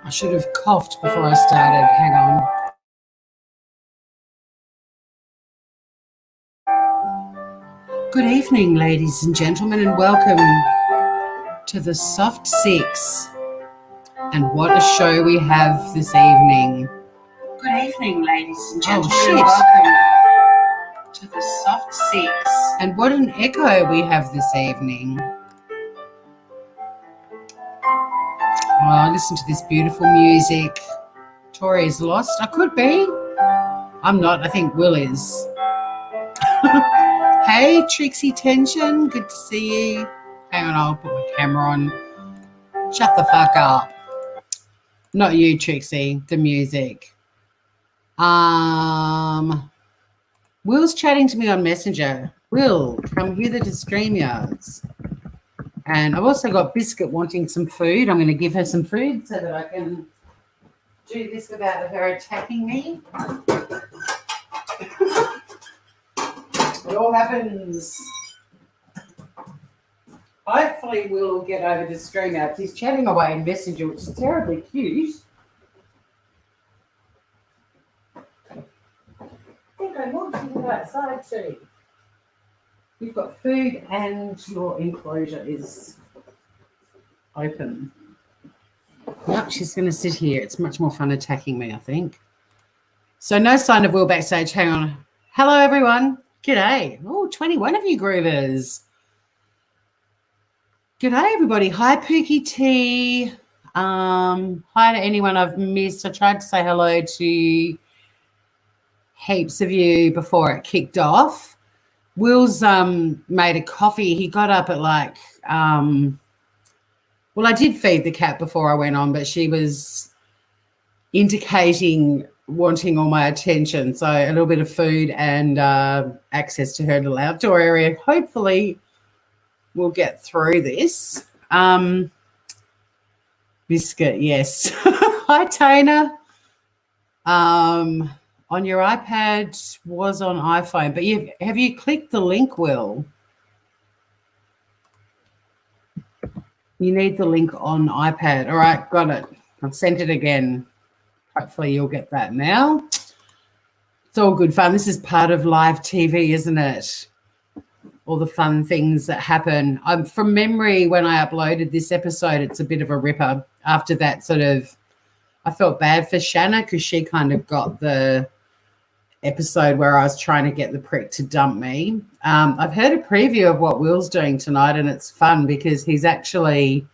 I should have coughed before I started. Hang on. Good evening, ladies and gentlemen, and welcome to the Soft Six. And what a show we have this evening. Good evening, ladies and gentlemen, and welcome to the Soft Six. And what an echo we have this evening. Oh, listen to this beautiful music. Tori's lost. I could be. I'm not. I think Will is. Hey, Trixie Tension. Good to see you. Hang on, I'll put my camera on. Shut the fuck up. Not you, Trixie. The music. Will's chatting to me on Messenger. Will, come hither to StreamYards. And I've also got Biscuit wanting some food. I'm going to give her some food so that I can do this without her attacking me. It all happens. Hopefully Will get over to StreamYards. He's chatting away in Messenger, which is terribly cute. I think I want you to go outside too. You've got food and your enclosure is open. Yep, she's going to sit here. It's much more fun attacking me, I think. So no sign of Will backstage. Hang on. Hello, everyone. G'day. Oh, 21 of you groovers. G'day, everybody. Hi, Pookie T. Hi to anyone I've missed. I tried to say hello to heaps of you before it kicked off. Will's made a coffee. He got up at like, well, I did feed the cat before I went on, but she was indicating wanting all my attention. So a little bit of food and access to her little outdoor area. Hopefully we'll get through this. Biscuit, yes. Hi, Tana. On your iPad was on iPhone, but have you clicked the link, Will? You need the link on iPad. All right, got it. I've sent it again. Hopefully you'll get that now. It's all good fun. This is part of live TV, isn't it? All the fun things that happen. From memory, when I uploaded this episode, it's a bit of a ripper. After that I felt bad for Shanna because she kind of got the episode where I was trying to get the prick to dump me. I've heard a preview of what Will's doing tonight, and it's fun because he's actually,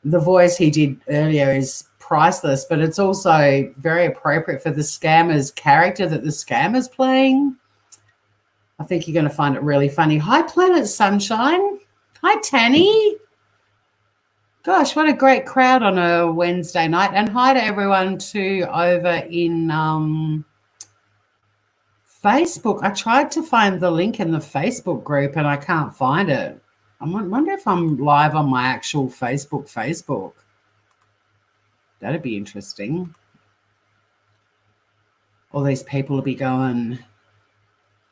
the voice he did earlier is priceless, but it's also very appropriate for the Scammer's character that the Scammer's playing. I think you're going to find it really funny. Hi, Planet Sunshine. Hi, Tanny. Gosh, what a great crowd on a Wednesday night. And hi to everyone too over in Facebook. I tried to find the link in the Facebook group and I can't find it. I wonder if I'm live on my actual Facebook. That'd be interesting. All these people will be going,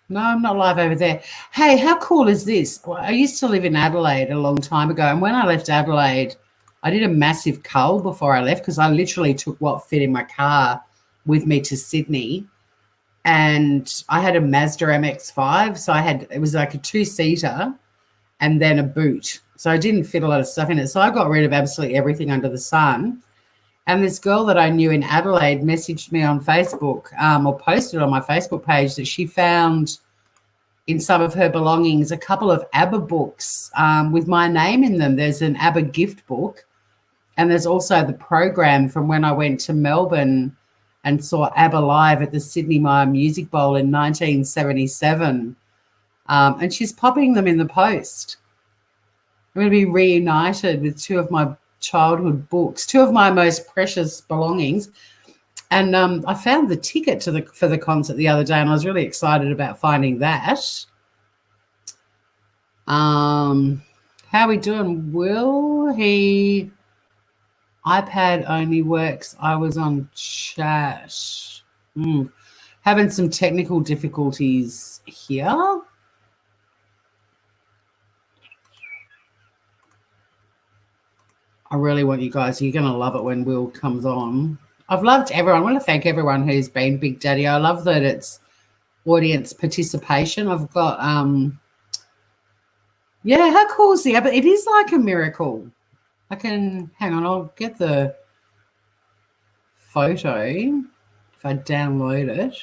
no, I'm not live over there. Hey, how cool is this? Well, I used to live in Adelaide a long time ago, and when I left Adelaide, I did a massive cull before I left because I literally took what fit in my car with me to Sydney. And I had a Mazda MX-5, so it was like a 2-seater and then a boot. So I didn't fit a lot of stuff in it. So I got rid of absolutely everything under the sun. And this girl that I knew in Adelaide messaged me on Facebook or posted on my Facebook page that she found in some of her belongings a couple of ABBA books with my name in them. There's an ABBA gift book, and there's also the program from when I went to Melbourne and saw ABBA live at the Sydney Mire Music Bowl in 1977. And she's popping them in the post. I'm going to be reunited with two of my childhood books, two of my most precious belongings. And I found the ticket for the concert the other day, and I was really excited about finding that. How are we doing, Will? iPad only works. I was on chat. Having some technical difficulties here. I really want you guys. You're going to love it when Will comes on. I've loved everyone. I want to thank everyone who's been Big Daddy. I love that it's audience participation. I've got, yeah, how cool is the app? It is like a miracle. I can, hang on, I'll get the photo if I download it.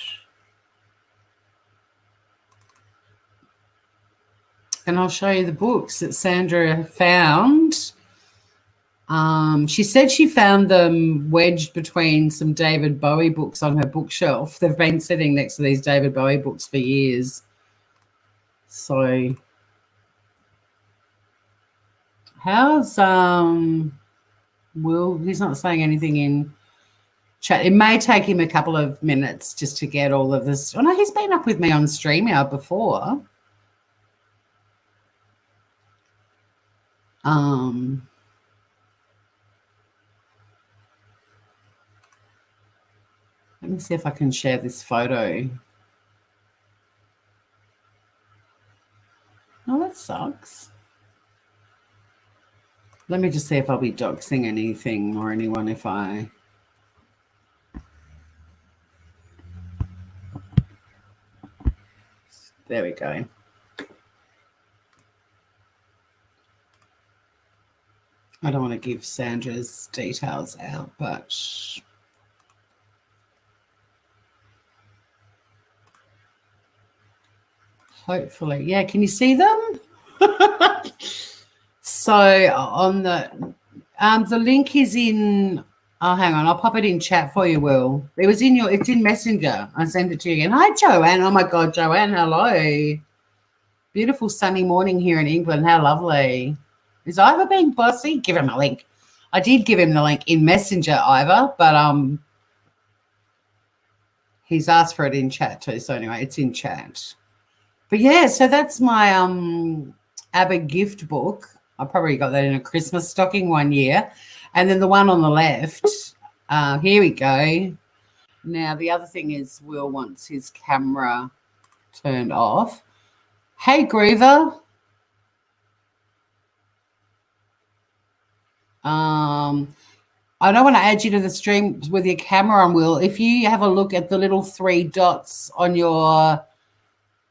And I'll show you the books that Sandra found. She said she found them wedged between some David Bowie books on her bookshelf. They've been sitting next to these David Bowie books for years. So how's Will? He's not saying anything in chat. It may take him a couple of minutes just to get all of this. Oh no, he's been up with me on StreamYard before. Let me see if I can share this photo. Oh, that sucks. Let me just see if I'll be doxing anything or anyone if I... There we go. I don't want to give Sandra's details out, but... Hopefully. Yeah, can you see them? So on the link is in... Oh, hang on. I'll pop it in chat for you, Will. It's in Messenger. I sent it to you again. Hi, Joanne. Oh, my God, Joanne, hello. Beautiful sunny morning here in England. How lovely. Is Ivor being bossy? Give him a link. I did give him the link in Messenger, Ivor, but he's asked for it in chat too. So anyway, it's in chat. But yeah, so that's my ABBA gift book. I probably got that in a Christmas stocking one year. And then the one on the left, here we go. Now, the other thing is Will wants his camera turned off. Hey, Groover. I don't want to add you to the stream with your camera on, Will. If you have a look at the little 3 dots on your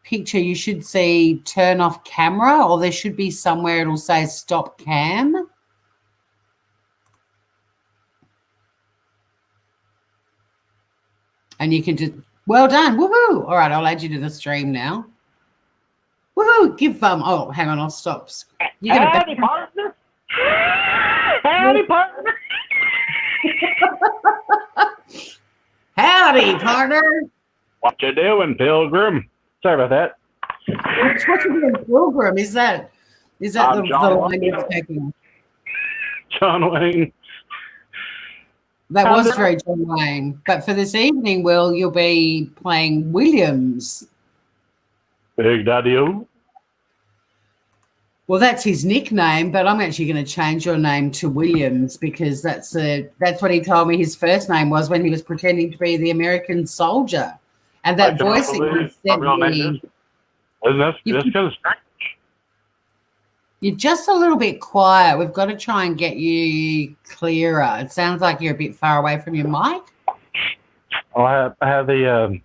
picture, you should see turn off camera, or there should be somewhere it'll say stop cam. And you can just, well done, woohoo. All right, I'll add you to the stream now. Woohoo, give oh, hang on, I'll stop. You're gonna Howdy, partner. Howdy, partner. Howdy, partner. What you doing, Pilgrim? Sorry about that. What you doing, Pilgrim? Is that the line you're taking? John Wayne. That was very John Wayne. But for this evening, Will, you'll be playing Williams. Big Daddy-O. Well, that's his nickname, but I'm actually going to change your name to Williams because that's what he told me his first name was when he was pretending to be the American soldier. And that voice that you sent me, you're just a little bit quiet. We've got to try and get you clearer. It sounds like you're a bit far away from your mic. Oh, I have the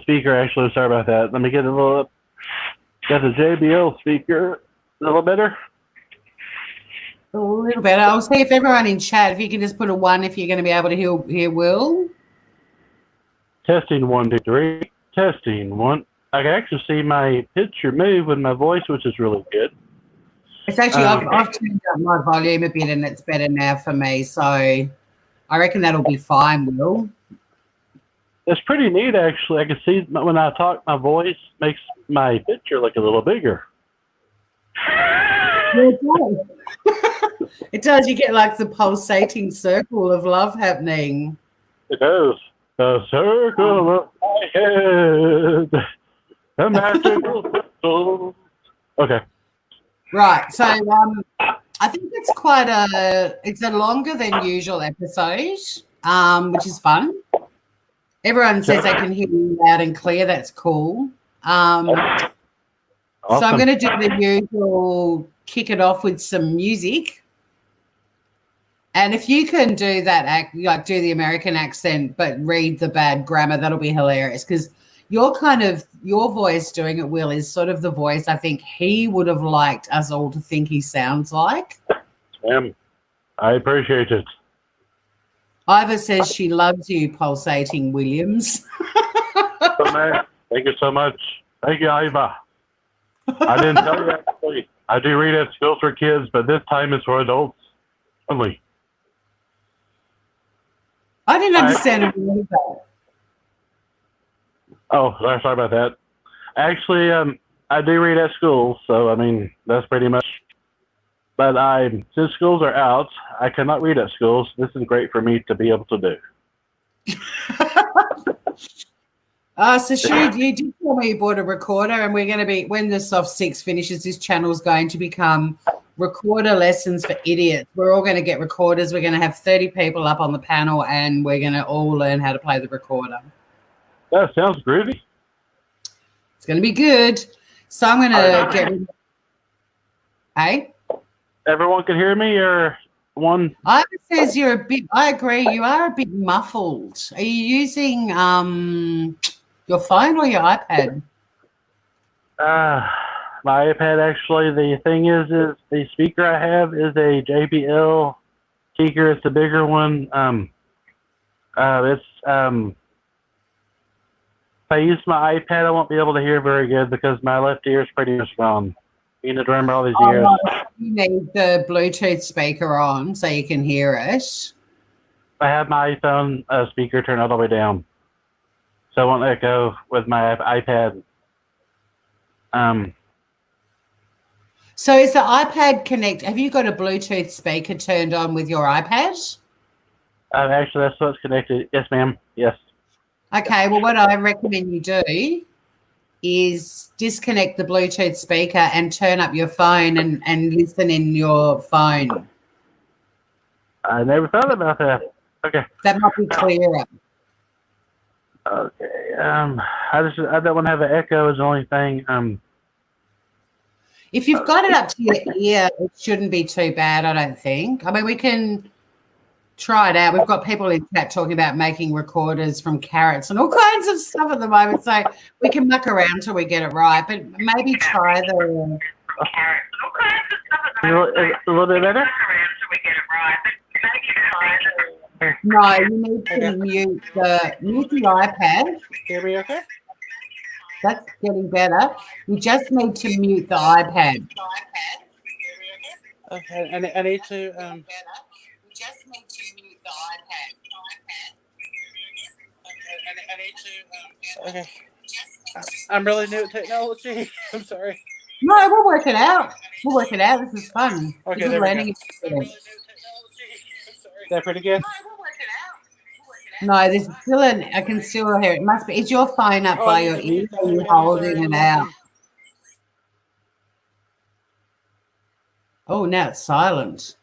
speaker actually. Sorry about that. Let me get a little up. Got the JBL speaker. A little better? A little better. I'll see if everyone in chat, if you can just put a 1 if you're going to be able to hear Will. Testing 1, 2, 3. Testing 1. I can actually see my picture move with my voice, which is really good. It's actually, I've turned up my volume a bit and it's better now for me. So I reckon that'll be fine, Will. It's pretty neat, actually. I can see when I talk, my voice makes my picture look a little bigger. Yeah, it does. It does. You get like the pulsating circle of love happening. It does. The circle of my head. The magical crystal. Okay. Right. So I think it's it's a longer than usual episode, which is fun. Everyone says they can hear you loud and clear. That's cool. Awesome. So I'm going to do the usual, kick it off with some music. And if you can do that act, like do the American accent, but read the bad grammar, that'll be hilarious. Because your voice doing it, Will, is sort of the voice I think he would have liked us all to think he sounds like. I appreciate it. Ivor says she loves you, pulsating Williams. So, man, thank you so much. Thank you, Iva. I didn't tell you actually. I do read at schools for kids, but this time it's for adults only. I didn't understand a word of that. Oh, sorry about that. Actually, I do read at schools, so I mean that's pretty much. But since schools are out, I cannot read at schools. This is great for me to be able to do. So Shu, you did tell me you bought a recorder, and we're going to be, when the Soft 6 finishes, this channel is going to become recorder lessons for idiots. We're all going to get recorders. We're going to have 30 people up on the panel, and we're going to all learn how to play the recorder. That sounds groovy. It's going to be good. So I'm going to get rid of... Hey? Everyone can hear me, or one? Ivor says you're a bit... I agree. You are a bit muffled. Are you using your phone or your iPad? My iPad, actually. The thing is the speaker I have is a JBL speaker. It's the bigger one. If I use my iPad, I won't be able to hear very good because my left ear is pretty much gone. You need to remember all these years. You need the Bluetooth speaker on so you can hear it. I have my iPhone speaker turned all the way down, so I won't echo with my iPad. So is the iPad connect? Have you got a Bluetooth speaker turned on with your iPad? Actually, that's what's connected. Yes, ma'am. Yes. Okay. Well, what I recommend you do is disconnect the Bluetooth speaker and turn up your phone and listen in your phone. I never thought about that. Okay. That might be clearer. Okay. I don't want to have an echo is the only thing. If you've got it up to your ear, it shouldn't be too bad, I don't think. I mean, we can try it out. We've got people in chat talking about making recorders from carrots and all kinds of stuff at the moment, so we can muck around till we get it right. But maybe try the... A little bit better? No, you need to mute the iPad. Hear me okay? That's getting better. You just need to mute the iPad. Okay, I need to... You just need to mute the iPad. I need to... Okay. I'm really new at technology. I'm sorry. No, we'll work it out. We'll work it out. This is fun. Okay, This is there we learning. go. Is that pretty good? No, there's still I can still hear it. Must be. Is your phone up by your ear? Or are you holding it out? Oh, now it's silent.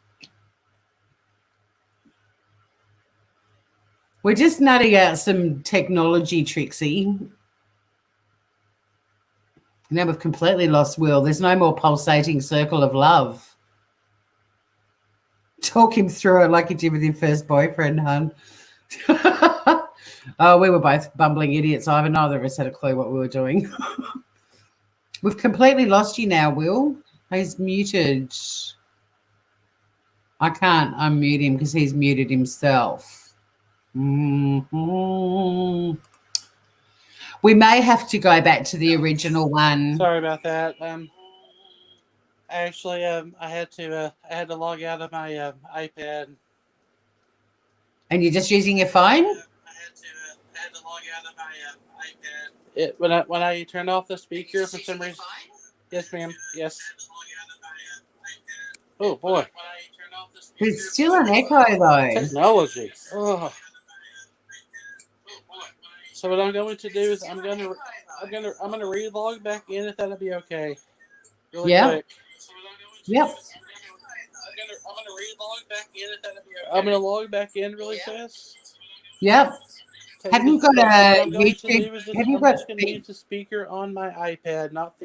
We're just nutting out some technology, Trixie. Now we've completely lost Will. There's no more pulsating circle of love. Talk him through it like you did with your first boyfriend, hun. Oh, we were both bumbling idiots. Neither of us had a clue what we were doing. We've completely lost you now, Will. He's muted. I can't unmute him because he's muted himself. Mm-hmm. We may have to go back to the original one. Sorry about that. Actually, I had to log out of my iPad. And you're just using your phone? I had to log out of my iPad. When I turned off the speaker for some reason. Yes, ma'am. Yes. Oh boy. There's still an echo though. Technology. Oh. So what I'm going to do is I'm gonna relog back in if that'll be okay. Really quick. Yep. I'm gonna relog back in if that'll be okay. I'm gonna log back in really fast. Yep. Have you got a YouTube? Have you got just gonna use the speaker on my iPad, not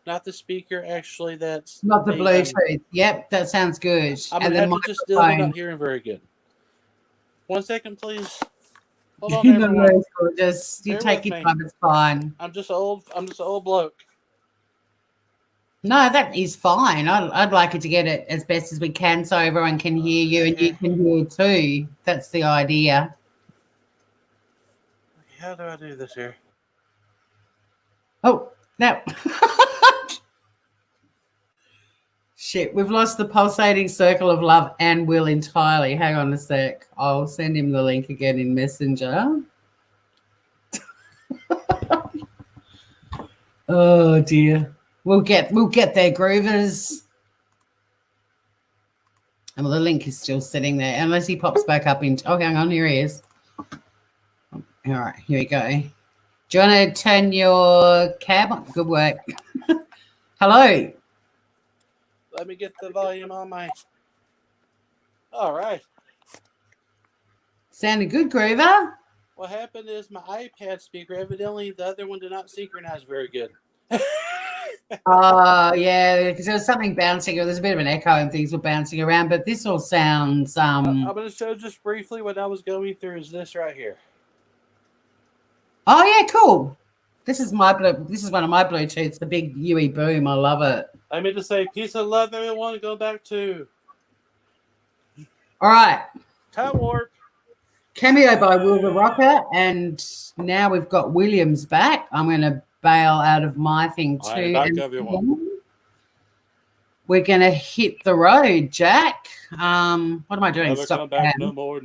not the speaker. Actually, that's Not the Bluetooth. Yep, that sounds good. I'm And gonna the have to just deal with microphone. not hearing very good. 1 second, please. Hold on, No, everyone. it's gorgeous. You Bear take with your me. time. It's fine. I'm just an old bloke. No, that is fine. I'd like it to get it as best as we can so everyone can hear you and you can hear too. That's the idea. How do I do this here? Oh, no. Shit, we've lost the pulsating circle of love and Will entirely. Hang on a sec. I'll send him the link again in Messenger. Oh dear. We'll get there, groovers. And well, the link is still sitting there, unless he pops back up in. Oh, hang on, here he is. All right, here we go. Do you want to turn your cam on? Good work. Hello. Let me get the volume on my. All right. Sounded good, Groover. What happened is my iPad speaker, evidently the other one did not synchronize very good. Oh, yeah, because there was something bouncing. There's a bit of an echo and things were bouncing around, but this all sounds. I'm going to show just briefly what I was going through is this right here. Oh, yeah, cool. This is one of my Bluetooths, the big UE boom. I love it. I meant to say peace and love, everyone. Go back to. All right. Time warp. Cameo by Will the Rocker, and now we've got Williams back. I'm going to bail out of my thing too. I'm back, everyone. We're going to hit the road, Jack. What am I doing? Never come back, no more.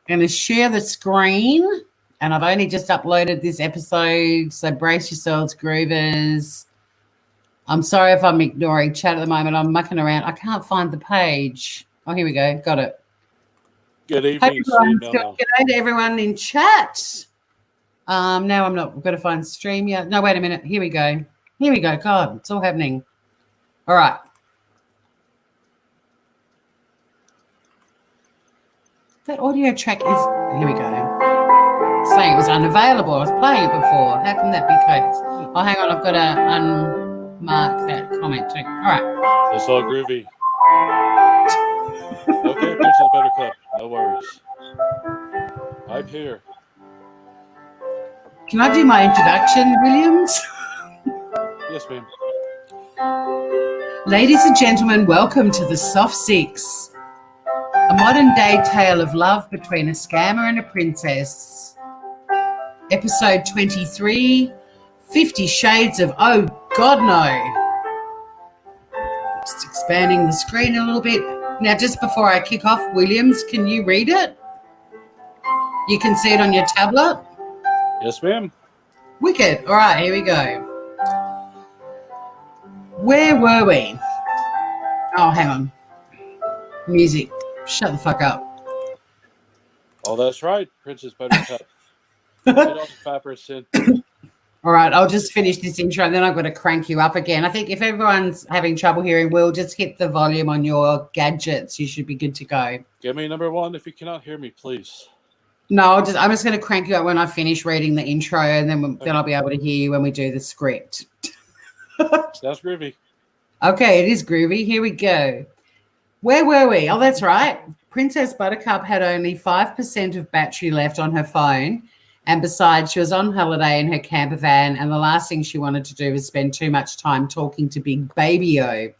Going to share the screen, and I've only just uploaded this episode, so brace yourselves, groovers. I'm sorry if I'm ignoring chat at the moment. I'm mucking around. I can't find the page. Oh, here we go. Got it. Good evening. G'day to everyone in chat. Now I'm not. We've got to find StreamYard. No, wait a minute. Here we go. God, it's all happening. All right. That audio track is. Here we go. Saying it was unavailable. I was playing it before. How can that be case? Oh, hang on. I've got to unmark that comment too. All right. It's all groovy. Okay, pitch is a better clip. No worries. I'm here. Can I do my introduction, Williams? Yes, ma'am. Ladies and gentlemen, welcome to the Soft Six, a modern-day tale of love between a scammer and a princess. Episode 23, 50 Shades of Oh God No. Just expanding the screen a little bit. Now, just before I kick off, Williams, can you read it? You can see it on your tablet? Yes, ma'am. Wicked. All right, here we go. Where were we? Oh, hang on. Music. Shut the fuck up. Oh, that's right. Princess Buttercup. Right on 5%. All right, I'll just finish this intro and then I've got to crank you up again. I think if everyone's having trouble hearing Will, just hit the volume on your gadgets. You should be good to go. Give me number one if you cannot hear me, please. No, I'm just going to crank you up when I finish reading the intro and then I'll be able to hear you when we do the script. That's groovy. Okay, it is groovy. Here we go. Where were we? Oh, that's right. Princess Buttercup had only 5% of battery left on her phone. And besides, she was on holiday in her camper van, and the last thing she wanted to do was spend too much time talking to Big Baby-O.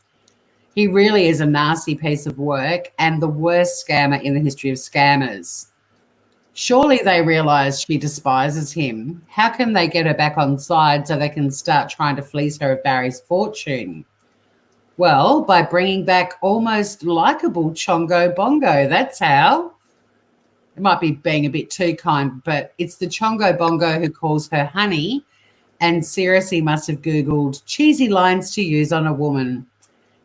He really is a nasty piece of work and the worst scammer in the history of scammers. Surely they realise she despises him. How can they get her back on side so they can start trying to fleece her of Barry's fortune? Well, by bringing back almost likeable Chongo Bongo. That's how. It might be being a bit too kind, but it's the Chongo Bongo who calls her honey, and seriously must have Googled cheesy lines to use on a woman.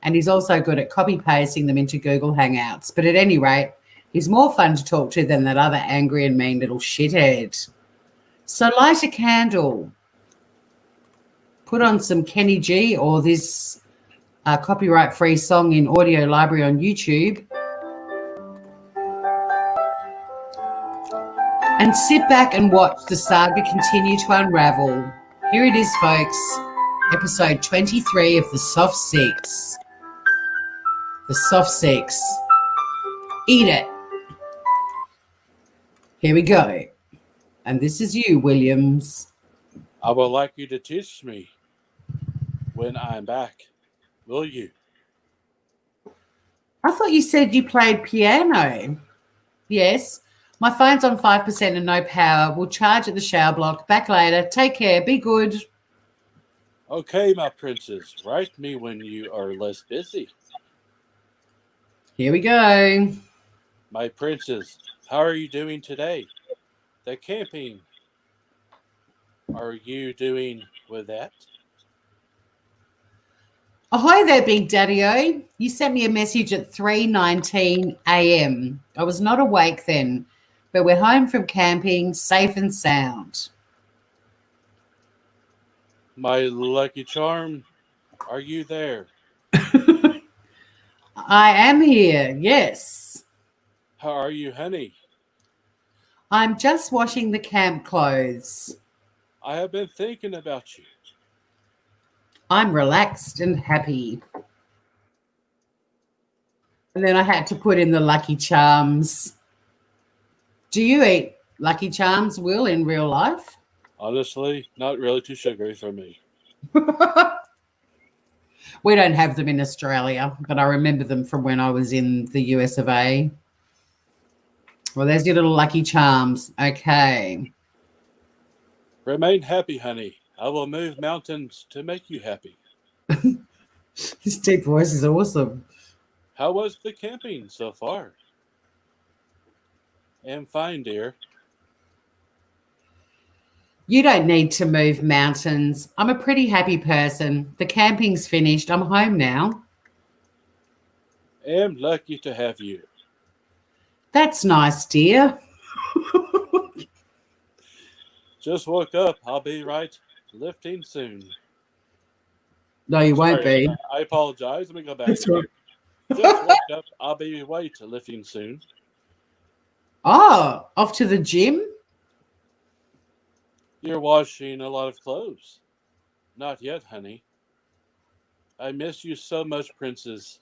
And he's also good at copy-pasting them into Google Hangouts. But at any rate, he's more fun to talk to than that other angry and mean little shithead. So light a candle. Put on some Kenny G or this copyright-free song in audio library on YouTube. and sit back and watch the saga continue to unravel. Here it is, folks. Episode 23 of The Soft Six. The Soft Six. Eat it. Here we go. And this is you, Williams. I would like you to teach me when I'm back. Will you? I thought you said you played piano. Yes. My phone's on 5% and no power. We'll charge at the shower block. Back later. Take care. Be good. Okay, my princess. Write me when you are less busy. Here we go. My princess, how are you doing today? The camping. Are you doing with that? Ahoy there, Big Daddy-O. You sent me a message at 3:19 a.m. I was not awake then, but we're home from camping, safe and sound. My lucky charm, are you there? I am here, yes. How are you, honey? I'm just washing the camp clothes. I have been thinking about you. I'm relaxed and happy. And then I had to put in the Lucky Charms. Do you eat Lucky Charms, Will, in real life? Honestly, not really too sugary for me. We don't have them in Australia, but I remember them from when I was in the US of A. Well, there's your little Lucky Charms. Okay. Remain happy, honey. I will move mountains to make you happy. His deep voice is awesome. How was the camping so far? I'm fine, dear. You don't need to move mountains. I'm a pretty happy person. The camping's finished. I'm home now. I'm lucky to have you. That's nice, dear. Just woke up. I'll be right lifting soon. No, you won't Sorry, be. I apologize. Let me go back. That's right. Just woke up. I'll be weight lifting soon. Oh, off to the gym? You're washing a lot of clothes. Not yet, honey. I miss you so much, princess.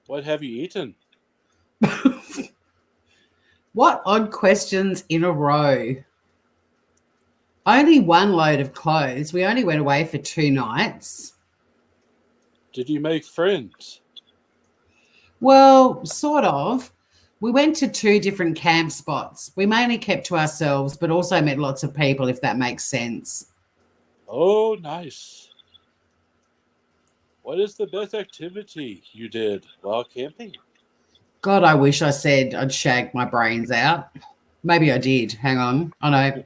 What have you eaten? What odd questions in a row. Only one load of clothes. We only went away for 2 nights. Did you make friends? Well, sort of. We went to 2 different camp spots. We mainly kept to ourselves, but also met lots of people, if that makes sense. Oh, nice. What is the best activity you did while camping? God, I wish I said I'd shag my brains out. Maybe I did. Hang on. I know.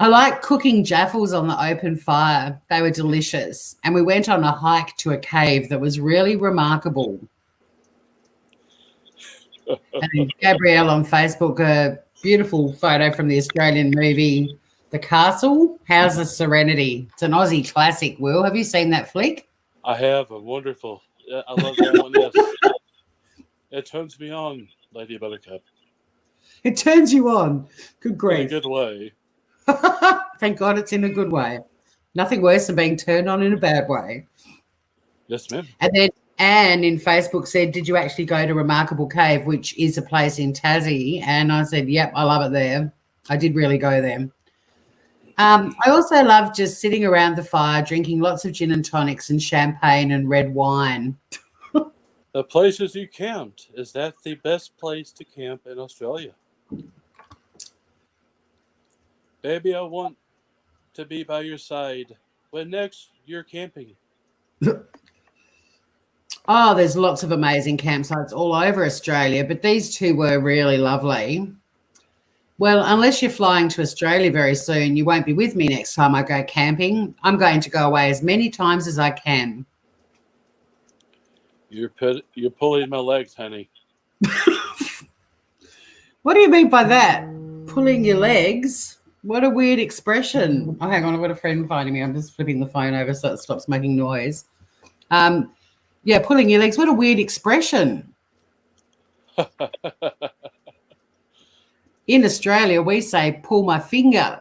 I like cooking jaffles on the open fire. They were delicious. And we went on a hike to a cave that was really remarkable. And Gabrielle on Facebook, a beautiful photo from the Australian movie The Castle, How's the Serenity? It's an Aussie classic, Will. Have you seen that flick? I have a wonderful. I love that one. Yes. It turns me on, Lady Buttercup. It turns you on. Good In a grief. good way. Thank God it's in a good way. Nothing worse than being turned on in a bad way. Yes, ma'am. And then Anne in Facebook said, did you actually go to Remarkable Cave, which is a place in Tassie? And I said, yep, I love it there. I did really go there. I also love just sitting around the fire, drinking lots of gin and tonics and champagne and red wine. The places you camped, is that the best place to camp in Australia? Baby, I want to be by your side when next you're camping. Oh, there's lots of amazing campsites all over Australia, but these 2 were really lovely. Well, unless you're flying to Australia very soon, you won't be with me next time I go camping. I'm going to go away as many times as I can. You're pulling my legs, honey. What do you mean by that? Pulling your legs? What a weird expression. Oh, hang on. I've got a friend finding me. I'm just flipping the phone over so it stops making noise. Yeah, pulling your legs. What a weird expression. In Australia, we say pull my finger.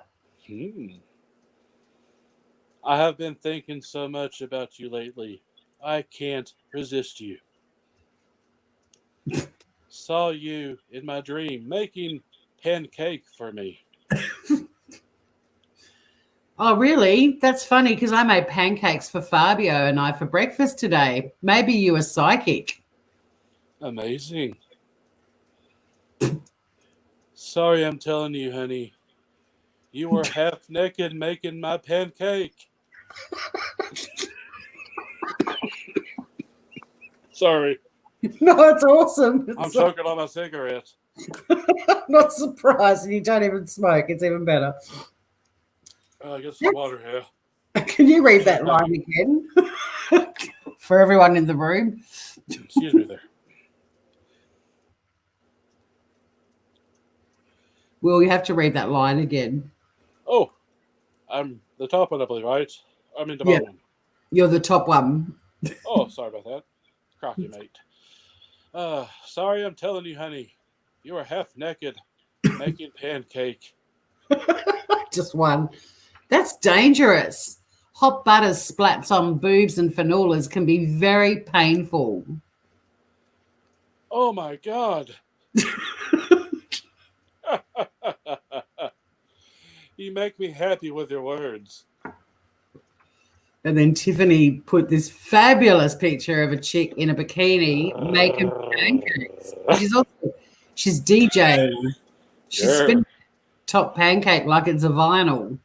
I have been thinking so much about you lately. I can't resist you. Saw you in my dream making pancake for me. Oh, really? That's funny because I made pancakes for Fabio and I for breakfast today. Maybe you were psychic. Amazing. Sorry I'm telling you, honey. You were half naked making my pancake. Sorry. No, it's awesome. I'm choking on my cigarette. Not surprised. You don't even smoke. It's even better. I get some water here. Can you read that line again for everyone in the room? Excuse me there. Will you have to read that line again? Oh, I'm the top one, I believe, right? I mean the bottom one. You're the top one. Oh, sorry about that. Crocky, mate. Sorry I'm telling you, honey. You were half naked making pancake. Just one. That's dangerous. Hot butter splats on boobs and fenolas can be very painful. Oh my God. You make me happy with your words. And then Tiffany put this fabulous picture of a chick in a bikini making pancakes. She's DJing. She's spinning top pancake like it's a vinyl.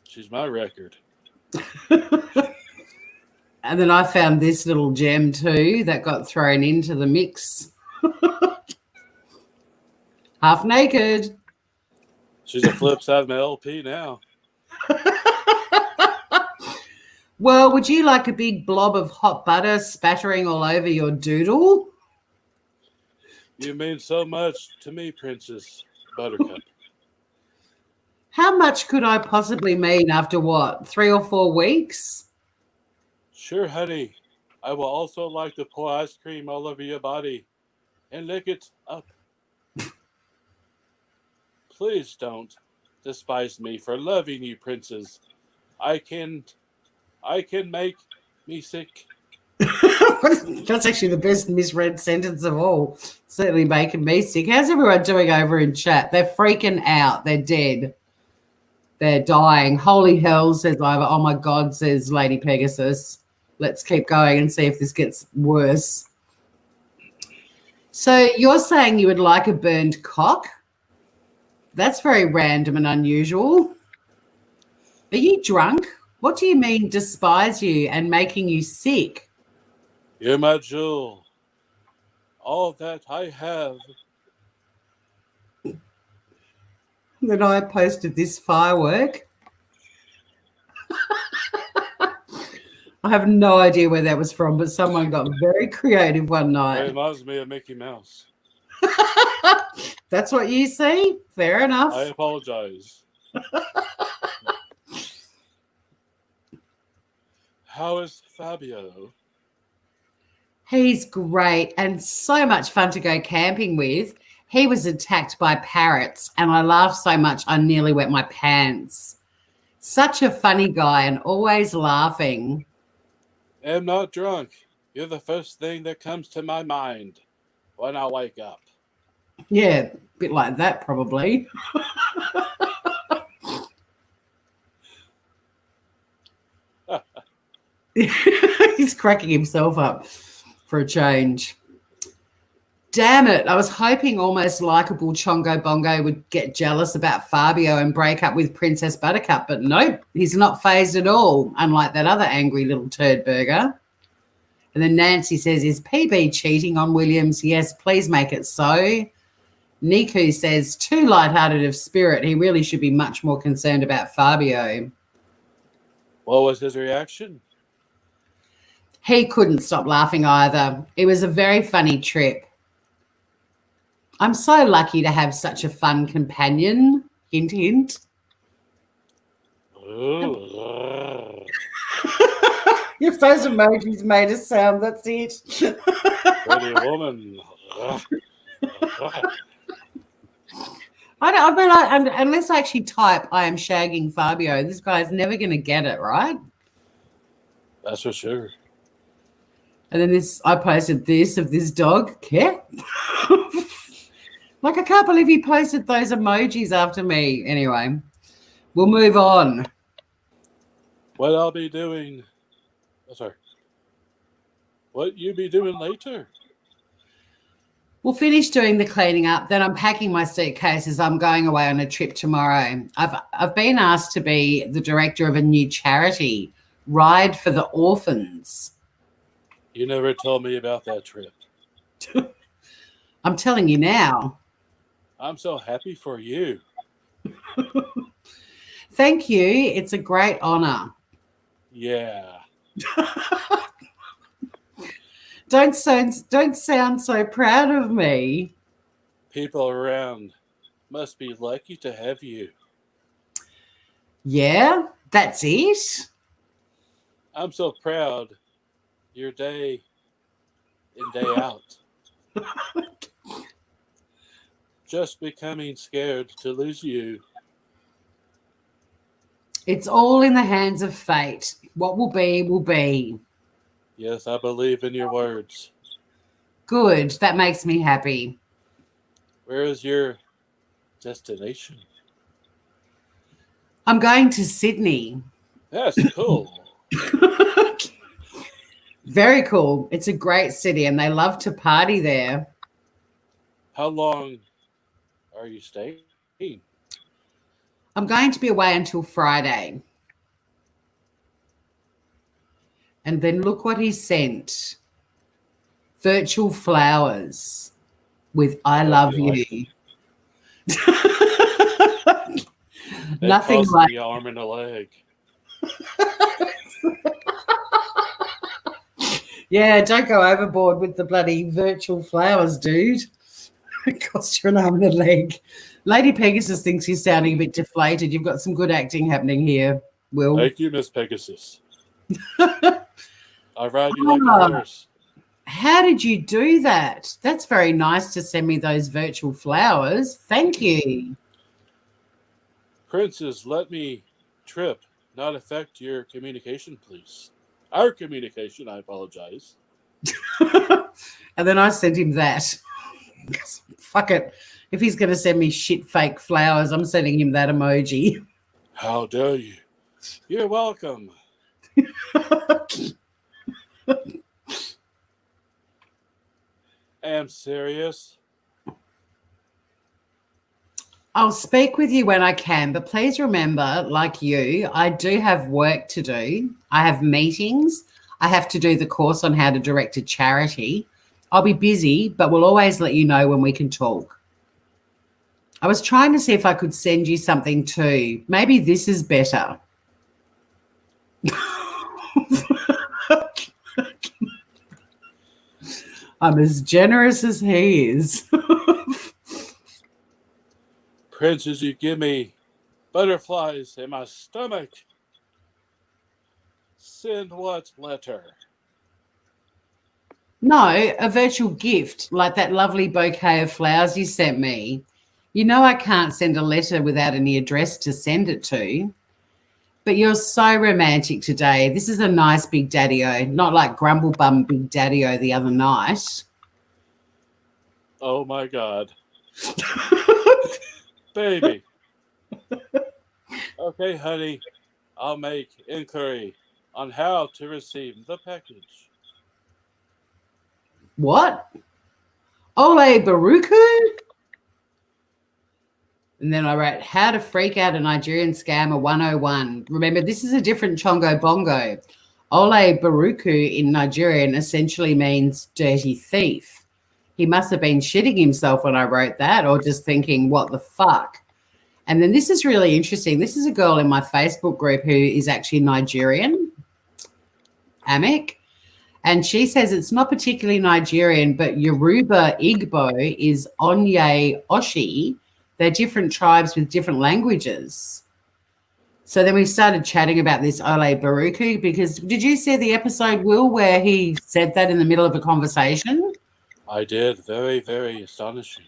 She's my record. And then I found this little gem too that got thrown into the mix. Half naked. She's a flip side of my LP now. Well, would you like a big blob of hot butter spattering all over your doodle? You mean so much to me, Princess Buttercup. How much could I possibly mean after what, 3 or 4 weeks? Sure, honey. I will also like to pour ice cream all over your body and lick it up. Please don't despise me for loving you, princess. I can make me sick. That's actually the best misread sentence of all. Certainly making me sick. How's everyone doing over in chat? They're freaking out. They're dead. They're dying. Holy hell, says Ivor. Oh my God, says Lady Pegasus. Let's keep going and see if this gets worse. So you're saying you would like a burned cock? That's very random and unusual. Are you drunk? What do you mean despise you and making you sick? You're my jewel. All that I have. Then I posted this firework. I have no idea where that was from, but someone got very creative one It night. reminds me of Mickey Mouse. That's what you see? Fair enough. I apologize. How is Fabio? He's great and so much fun to go camping with. He was attacked by parrots and I laughed so much I nearly wet my pants. Such a funny guy and always laughing. I'm not drunk. You're the first thing that comes to my mind when I wake up. Yeah, a bit like that probably. He's cracking himself up for a change. Damn it. I was hoping almost likable Chongo Bongo would get jealous about Fabio and break up with Princess Buttercup, but nope, he's not phased at all, unlike that other angry little turd burger. And then Nancy says, is PB cheating on Williams? Yes, please make it so. Niku says, too lighthearted of spirit. He really should be much more concerned about Fabio. What was his reaction? He couldn't stop laughing either. It was a very funny trip. I'm so lucky to have such a fun companion. Hint, hint. If those emojis made a sound, that's it. Pretty woman. I mean, unless I actually type, I am shagging Fabio, this guy's never going to get it, right? That's for sure. And then I posted this of this dog. Okay. Like, I can't believe he posted those emojis after me. Anyway, we'll move on. What I'll be doing. Oh, sorry. What you be doing later? We'll finish doing the cleaning up. Then I'm packing my suitcases. I'm going away on a trip tomorrow. I've been asked to be the director of a new charity, Ride for the Orphans. You never told me about that trip. I'm telling you now. I'm so happy for you. Thank you. It's a great honor. Yeah. Don't sound so proud of me. People around must be lucky to have you. Yeah, that's it. I'm so proud. Your day in, day out. Just becoming scared to lose you. It's all in the hands of fate. What will be, will be. Yes, I believe in your words. Good. That makes me happy. Where is your destination? I'm going to Sydney. That's cool. Very cool. It's a great city and they love to party there. How long are you staying? I'm going to be away until Friday. And then look what he sent. Virtual flowers with I love you. Nothing like the arm and a leg. Yeah, don't go overboard with the bloody virtual flowers, dude. It costs you an arm and a leg. Lady Pegasus thinks he's sounding a bit deflated. You've got some good acting happening here, Will. Thank you, Miss Pegasus. I ride you like a horse. How did you do that? That's very nice to send me those virtual flowers. Thank you. Princess, let me trip, not affect your communication, please. Our communication, I apologize. And then I sent him that. Fuck it. If he's going to send me shit fake flowers, I'm sending him that emoji. How dare you? You're welcome. I'm serious. I'll speak with you when I can, but please remember, like you, I do have work to do. I have meetings. I have to do the course on how to direct a charity. I'll be busy, but we'll always let you know when we can talk. I was trying to see if I could send you something too. Maybe this is better. I'm as generous as he is. Princess, you give me butterflies in my stomach. Send what letter? No, a virtual gift like that lovely bouquet of flowers you sent me. You know I can't send a letter without any address to send it to. But you're so romantic today. This is a nice Big Daddy-O, not like Grumblebum Big Daddy-O the other night. Oh, my God. Baby. Okay, honey. I'll make inquiry on how to receive the package. What? Ole Baruku? And then I wrote, how to freak out a Nigerian scammer 101. Remember, this is a different Chongo Bongo. Ole Baruku in Nigerian essentially means dirty thief. He must have been shitting himself when I wrote that or just thinking, what the fuck? And then this is really interesting. This is a girl in my Facebook group who is actually Nigerian, Amek. And she says it's not particularly Nigerian, but Yoruba Igbo is Onye Oshi. They're different tribes with different languages. So then we started chatting about this Ole Baruku because did you see the episode, Will, where he said that in the middle of a conversation? I did. Very, very astonishing.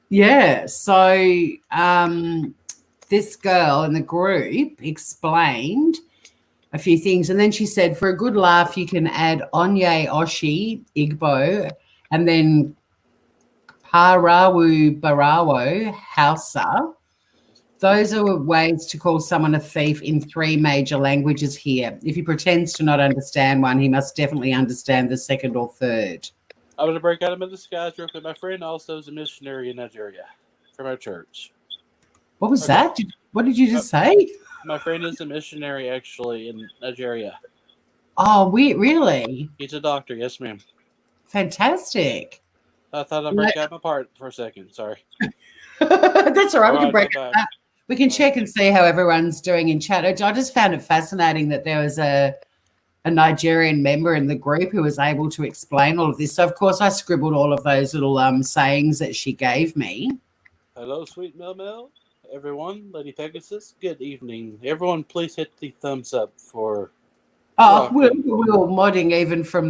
Yeah. So this girl in the group explained a few things, and then she said, for a good laugh, you can add Onye Oshi, Igbo, and then Parawu Barawo, Hausa. Those are ways to call someone a thief in 3 major languages here. If he pretends to not understand one, he must definitely understand the second or third. I'm going to break out of the skies real quick. My friend also is a missionary in Nigeria from our church. What was that? What did you just say? My friend is a missionary actually in Nigeria. Oh, really? He's a doctor. Yes, ma'am. Fantastic. I thought I'd break out my part for a second. Sorry. That's all right. We can break back. that. We can check and see how everyone's doing in chat. I just found it fascinating that there was a Nigerian member in the group who was able to explain all of this. So, of course, I scribbled all of those little sayings that she gave me. Hello, sweet Mel. Everyone, Lady Pegasus, good evening. Everyone, please hit the thumbs up for. Oh, we're modding even from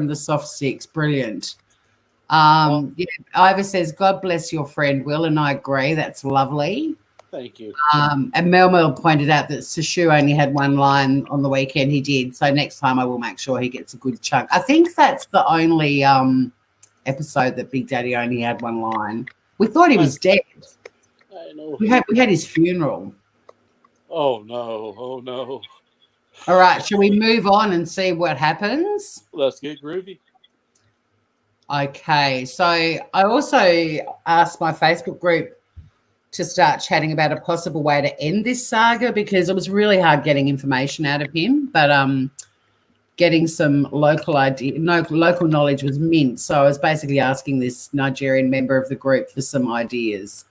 the soft sticks. Brilliant. Yeah, Ivor says, God bless your friend, Will, and I agree. That's lovely. Thank you. And Mel pointed out that Sashu only had 1 line on the weekend. He did. So next time I will make sure he gets a good chunk. I think that's the only episode that Big Daddy only had 1 line. We thought he was dead. I know. We had his funeral. Oh, no. All right. Shall we move on and see what happens? Let's get groovy. Okay. So I also asked my Facebook group to start chatting about a possible way to end this saga because it was really hard getting information out of him, but getting some local knowledge was mint. So I was basically asking this Nigerian member of the group for some ideas.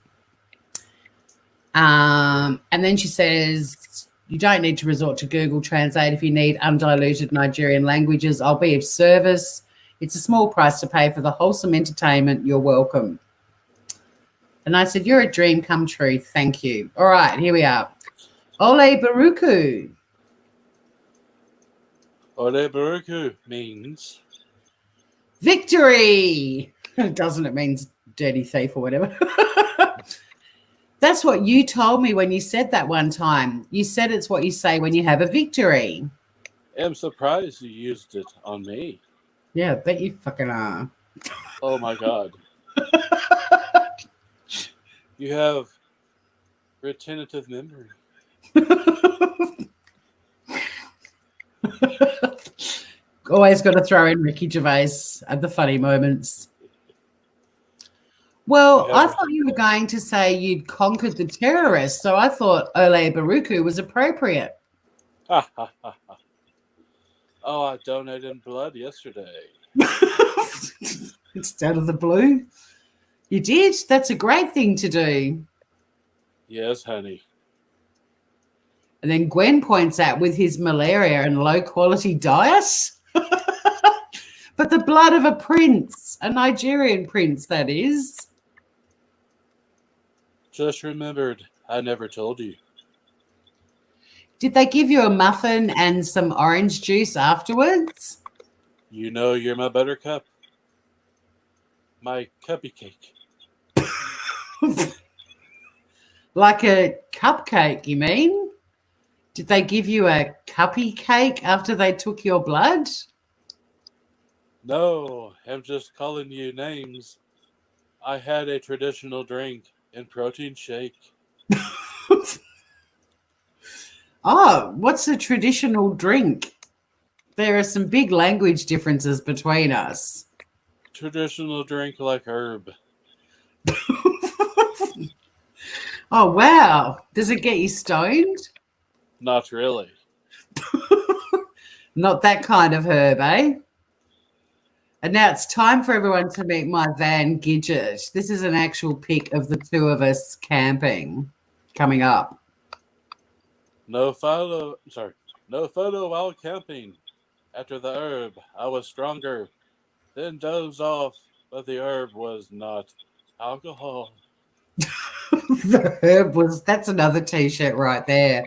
And then she says, you don't need to resort to Google Translate if you need undiluted Nigerian languages. I'll be of service. It's a small price to pay for the wholesome entertainment. You're welcome. And I said, you're a dream come true. Thank you. All right, here we are. Ole Baruku. Ole Baruku means victory. Doesn't it mean dirty thief or whatever? That's what you told me when you said that one time. You said it's what you say when you have a victory. I'm surprised you used it on me. Yeah, I bet you fucking are. Oh, my God. You have retentive memory. Always got to throw in Ricky Gervais at the funny moments. Well, I thought you were going to say you'd conquered the terrorists, so I thought Ole Baruku was appropriate. Oh, I donated blood yesterday. Instead of the blue? You did? That's a great thing to do. Yes, honey. And then Gwen points out with his malaria and low-quality diet. But the blood of a prince, a Nigerian prince, that is. Just remembered, I never told you. Did they give you a muffin and some orange juice afterwards? You know you're my buttercup. My cuppy cake. Like a cupcake, you mean? Did they give you a cuppy cake after they took your blood? No, I'm just calling you names. I had a traditional drink and protein shake. Oh, what's a traditional drink? There are some big language differences between us. Traditional drink like herb. Oh, wow. Does it get you stoned? Not really. Not that kind of herb, eh? And now it's time for everyone to meet my van Gidget. This is an actual pic of the two of us camping coming up. No photo while camping. After the herb, I was stronger. Then dozed off, but the herb was not alcohol. The herb was, that's another t-shirt right there.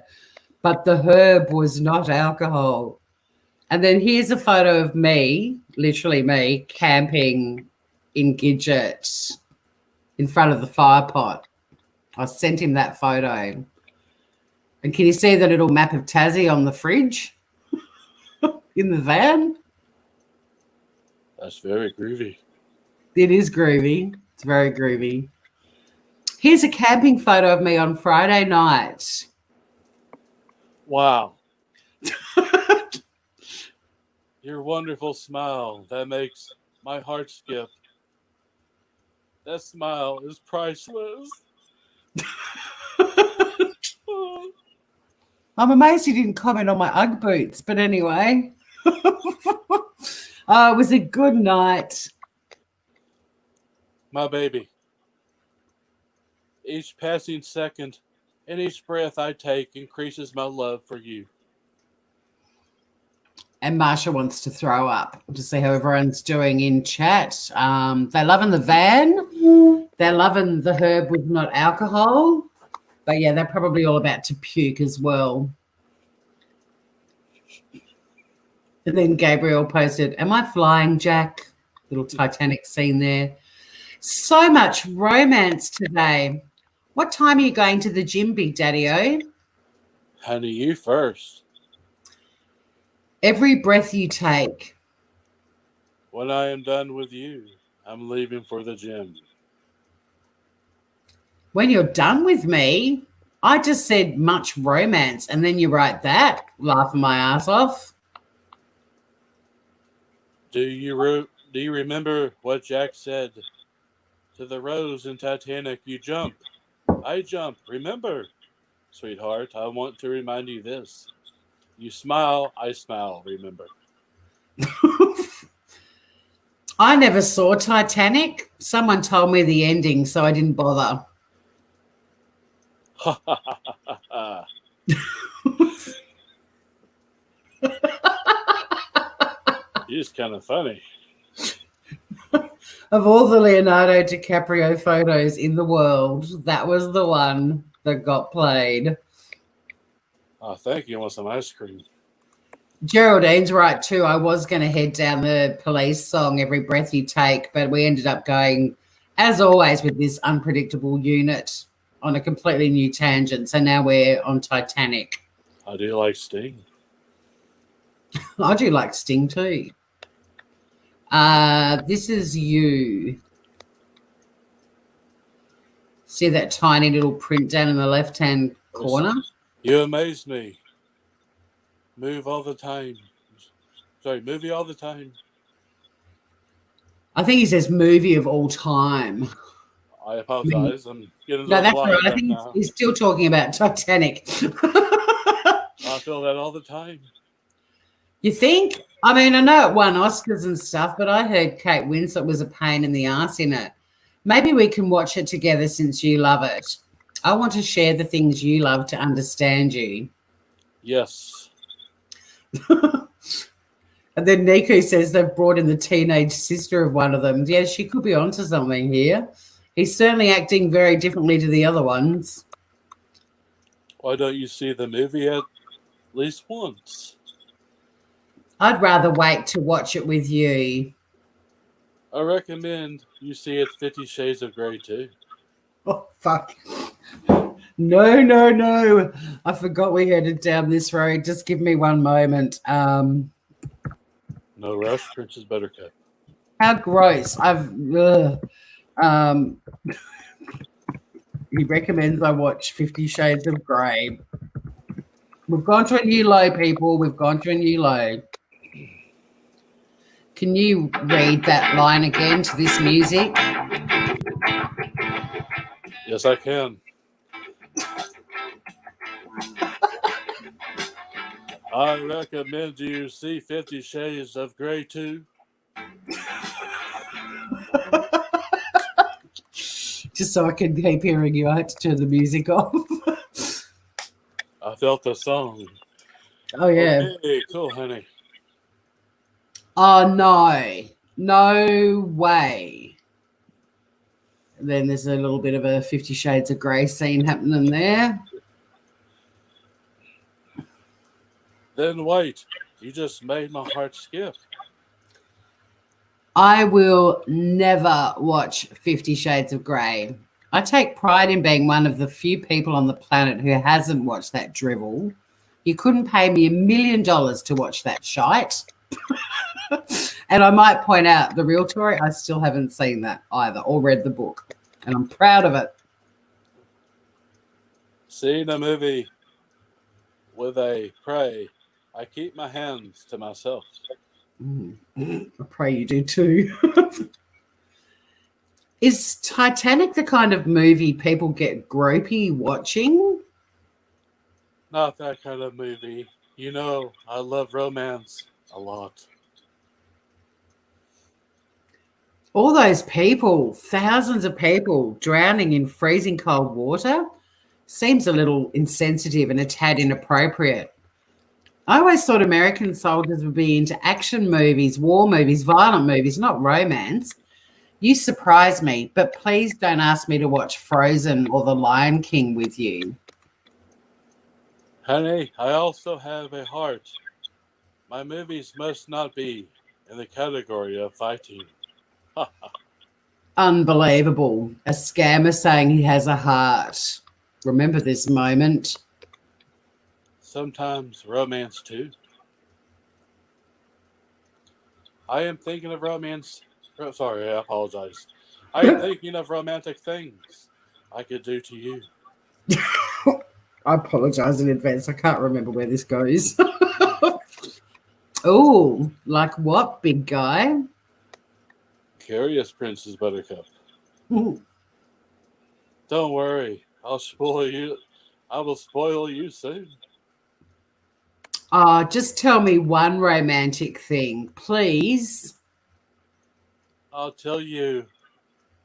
But the herb was not alcohol. And then here's a photo of me, literally me, camping in Gidget. in front of the fire pot. I sent him that photo. And can you see the little map of Tassie on the fridge in the van? That's very groovy. It is groovy. It's very groovy. Here's a camping photo of me on Friday night. Wow. Your wonderful smile, that makes my heart skip. That smile is priceless. I'm amazed you didn't comment on my Ugg boots, but anyway. It was a good night. My baby. Each passing second and each breath I take increases my love for you. And Marsha wants to throw up to see how everyone's doing in chat. They're loving the van. They're loving the herb with not alcohol. But, yeah, they're probably all about to puke as well. And then Gabriel posted, am I flying, Jack? Little Titanic scene there. So much romance today. What time are you going to the gym, Big Daddy-O? Honey, you first. Every breath you take. When I am done with you, I'm leaving for the gym. When you're done with me, I just said much romance, and then you write that, laughing my ass off. Do you remember what Jack said to the rose in Titanic? You jump. I jump. Remember? Sweetheart, I want to remind you this. You smile, I smile, remember. I never saw Titanic. Someone told me the ending, so I didn't bother. Ha ha ha ha ha. You're just kind of funny. Of all the Leonardo DiCaprio photos in the world, that was the one that got played. Oh, thank you. I want some ice cream. Geraldine's right too. I was going to head down the Police song, Every Breath You Take, but we ended up going, as always, with this unpredictable unit on a completely new tangent. So now we're on Titanic. I do like Sting. I do like Sting too. This is you. See that tiny little print down in the left-hand corner? You amaze me. Move all the time. Sorry, movie all the time. I think he says movie of all time. I apologize. I'm getting a No, little that's blind right. I think now. he's still talking about Titanic. I feel that all the time. You think? I mean, I know it won Oscars and stuff, but I heard Kate Winslet was a pain in the ass in it. Maybe we can watch it together since you love it. I want to share the things you love to understand you. Yes. And then Nico says they've brought in the teenage sister of one of them. Yeah, she could be onto something here. He's certainly acting very differently to the other ones. Why don't you see the movie at least once? I'd rather wait to watch it with you. I recommend you see it 50 Shades of Grey too. Oh, fuck. No. I forgot we headed down this road. Just give me one moment. No rush, Princess Buttercup. How gross. He recommends I watch 50 Shades of Grey. We've gone to a new low, people. We've gone to a new low. Can you read that line again to this music? Yes, I can. I recommend you see 50 Shades of Grey too. Just so I can keep hearing you, I had to turn the music off. I felt the song. Oh, yeah. Okay, cool, honey. Oh, no way. And then there's a little bit of a 50 Shades of Grey scene happening there. Then wait, you just made my heart skip. I will never watch 50 Shades of Grey. I take pride in being one of the few people on the planet who hasn't watched that drivel. You couldn't pay me $1 million to watch that shite. And I might point out the real story, I still haven't seen that either or read the book. And I'm proud of it. Seeing a movie with a prey, I keep my hands to myself. I pray you do too. Is Titanic the kind of movie people get gropey watching? Not that kind of movie. You know, I love romance a lot. All those people, thousands of people drowning in freezing cold water, seems a little insensitive and a tad inappropriate. I always thought American soldiers would be into action movies, war movies, violent movies, not romance. You surprise me, but please don't ask me to watch Frozen or The Lion King with you. Honey, I also have a heart. My movies must not be in the category of fighting. Unbelievable. A scammer saying he has a heart. Remember this moment. Sometimes romance too. I am thinking of romance. Oh, sorry, I apologize. I am thinking of romantic things I could do to you. I apologize in advance. I can't remember where this goes. Oh, like what, big guy? Curious, Princess Buttercup. Ooh. Don't worry, I'll spoil you. I will spoil you soon. Just tell me one romantic thing, please. I'll tell you.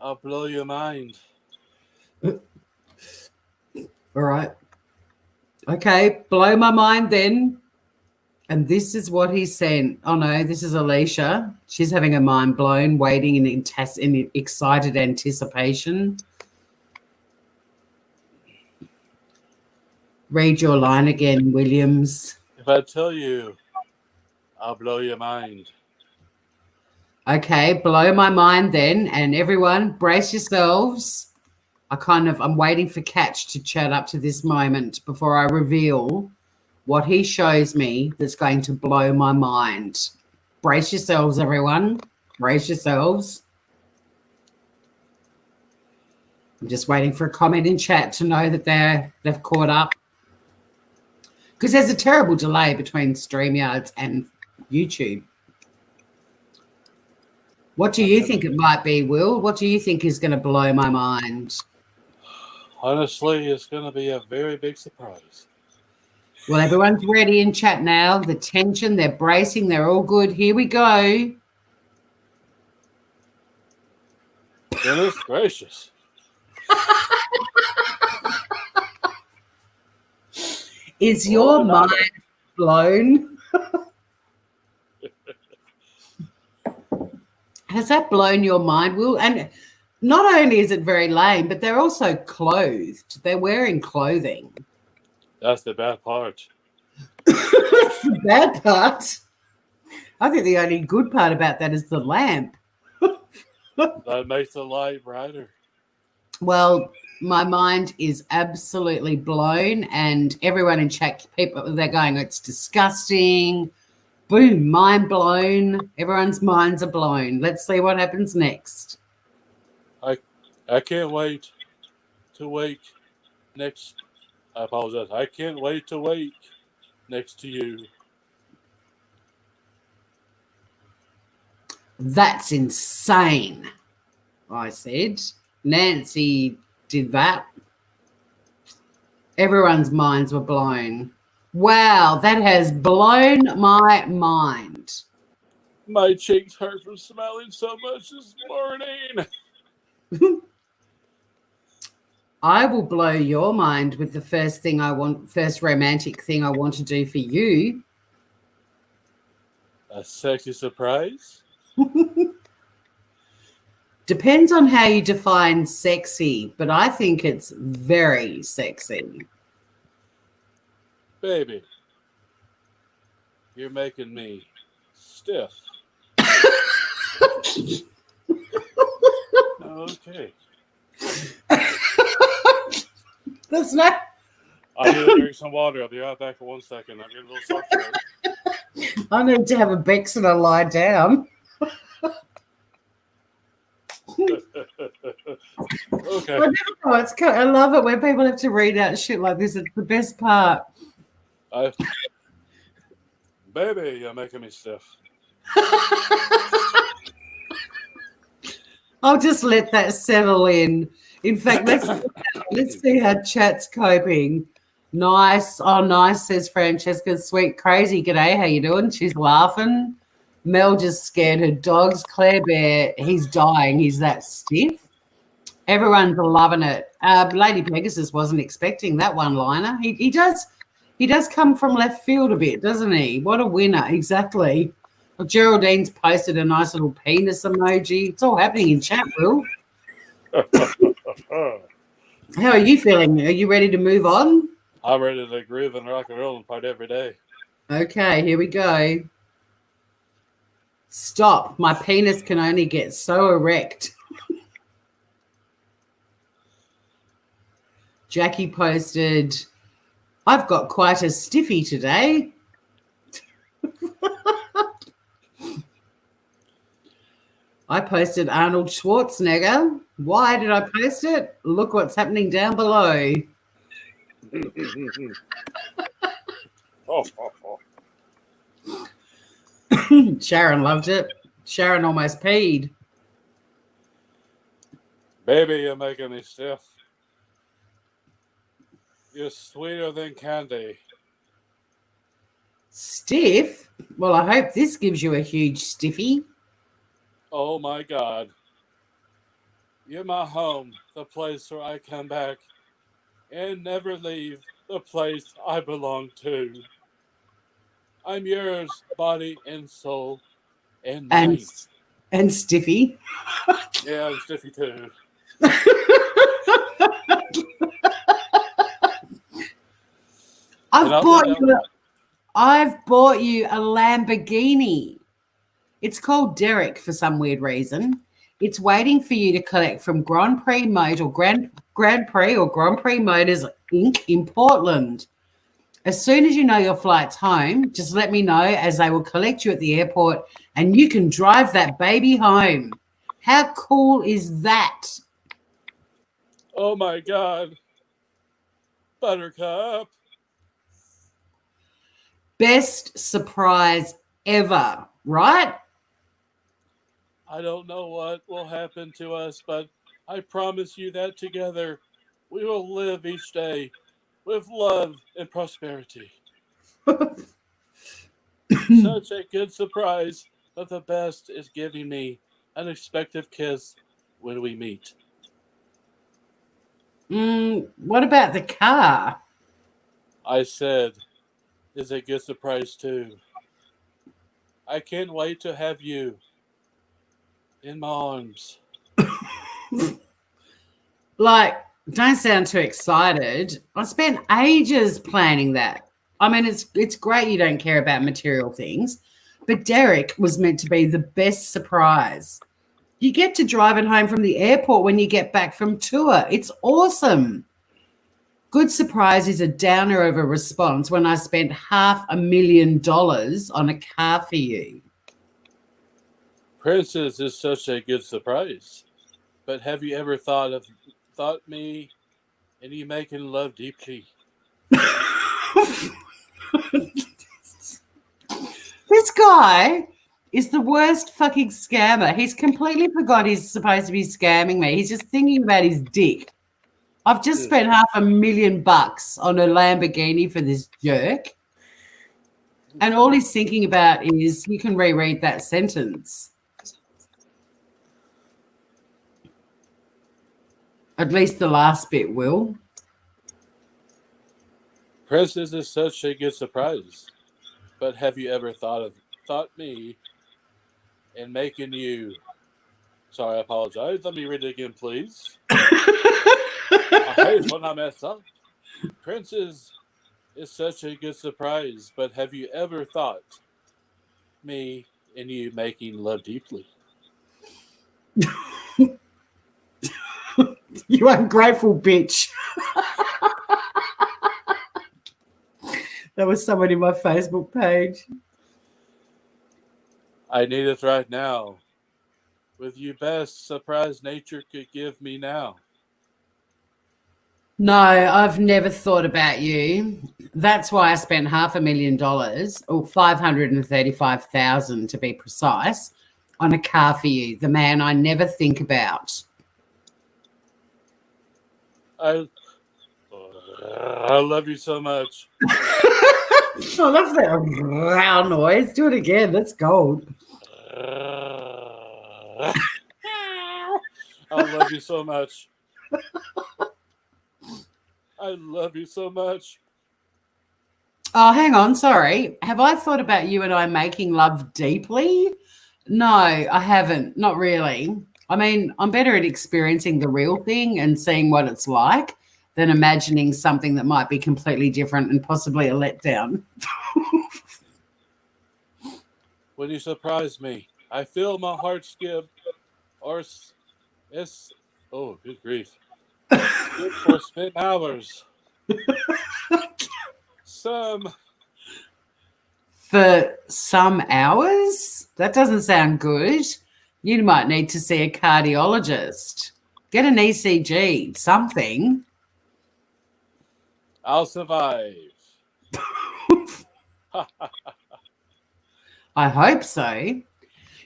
I'll blow your mind. All right. Okay, blow my mind then. And this is what he sent. Oh no, this is Alicia. She's having her mind blown, waiting in excited anticipation. Read your line again, Williams. If I tell you, I'll blow your mind. Okay, blow my mind then. And everyone, brace yourselves. I'm waiting for Catch to chat up to this moment before I reveal what he shows me that's going to blow my mind. Brace yourselves, everyone. Brace yourselves. I'm just waiting for a comment in chat to know that they've caught up. Because there's a terrible delay between StreamYards and YouTube. What do you think it might be, Will? What do you think is going to blow my mind? Honestly, it's going to be a very big surprise. Well, everyone's ready in chat now. The tension, they're bracing, they're all good. Here we go. Goodness gracious. Is your mind blown? Has that blown your mind, Will? And not only is it very lame, but they're also clothed. They're wearing clothing. That's the bad part. That's the bad part. I think the only good part about that is the lamp. That makes the light brighter. Well, my mind is absolutely blown, and everyone in chat, people, they're going, it's disgusting. Boom, mind blown. Everyone's minds are blown. Let's see what happens next. I can't wait to wake next. I apologize. I can't wait to wake next to you. That's insane, I said. Nancy did that. Everyone's minds were blown. Wow, that has blown my mind. My cheeks hurt from smiling so much this morning. I will blow your mind with the first romantic thing I want to do for you. A sexy surprise? Depends on how you define sexy, but I think it's very sexy. Baby, you're making me stiff. Okay. That's not. I need to drink some water. I'll be right back for 1 second. I'm getting a little sore throat. I need to have a Bex and a lie down. Okay. I love it when people have to read out shit like this. It's the best part. Baby, you're making me stiff. I'll just let that settle in. In fact, let's see how chat's coping. Nice. Oh, nice, says Francesca. Sweet crazy. G'day, how you doing? She's laughing. Mel just scared her dogs. Claire Bear, he's dying. He's that stiff. Everyone's loving it. Lady Pegasus wasn't expecting that one-liner. He does come from left field a bit, doesn't he? What a winner. Exactly. Well, Geraldine's posted a nice little penis emoji. It's all happening in chat, Will. How are you feeling? Are you ready to move on? I'm ready to groove and rock and roll and part every day. Okay, here we go. Stop. My penis can only get so erect. Jackie posted, I've got quite a stiffy today. I posted Arnold Schwarzenegger. Why did I post it? Look what's happening down below. Sharon loved it. Sharon almost peed. Baby, you're making me stiff. You're sweeter than candy. Stiff? Well, I hope this gives you a huge stiffy. Oh my God. You're my home, the place where I come back and never leave, the place I belong to. I'm yours, body and soul, and mind. And stiffy. Yeah, I'm stiffy too. I've bought you a Lamborghini. It's called Derek for some weird reason. It's waiting for you to collect from Grand Prix Motors Inc. in Portland. As soon as you know your flight's home, just let me know, as they will collect you at the airport and you can drive that baby home. How cool is that? Oh my God. Buttercup. Best surprise ever, right? I don't know what will happen to us, but I promise you that together we will live each day with love and prosperity. Such a good surprise, but the best is giving me an unexpected kiss when we meet. What about the car? I said, is a good surprise too. I can't wait to have you in my arms. Like, don't sound too excited. I spent ages planning that. I mean, it's great you don't care about material things, but Derek was meant to be the best surprise. You get to drive it home from the airport when you get back from tour. It's awesome. Good surprise is a downer of a response when I spent $500,000 on a car for you. Princess is such a good surprise. But have you ever thought me and you making love deeply? This guy is the worst fucking scammer. He's completely forgot he's supposed to be scamming me. He's just thinking about his dick. I've just spent $500,000 on a Lamborghini for this jerk. And all he's thinking about is, you can reread that sentence. At least the last bit will. Princess is such a good surprise. But have you ever thought me and making you... Sorry, I apologize. Let me read it again, please. I hate when I mess up. Princess is such a good surprise, but have you ever thought me and you making love deeply? You ungrateful bitch. That was someone in my Facebook page. I need it right now. With you best surprise nature could give me now. No, I've never thought about you. That's why I spent $500,000 or 535,000 to be precise on a car for you, the man I never think about. I love you so much. I love that wow noise. Do it again. That's gold. I love you so much. I love you so much. Oh, hang on. Sorry. Have I thought about you and I making love deeply? No, I haven't. Not really. I mean, I'm better at experiencing the real thing and seeing what it's like than imagining something that might be completely different and possibly a letdown. When you surprise me, I feel my heart skip. Oh, good grief. Skip for spent hours. For some hours? That doesn't sound good. You might need to see a cardiologist. Get an ECG, something. I'll survive. I hope so.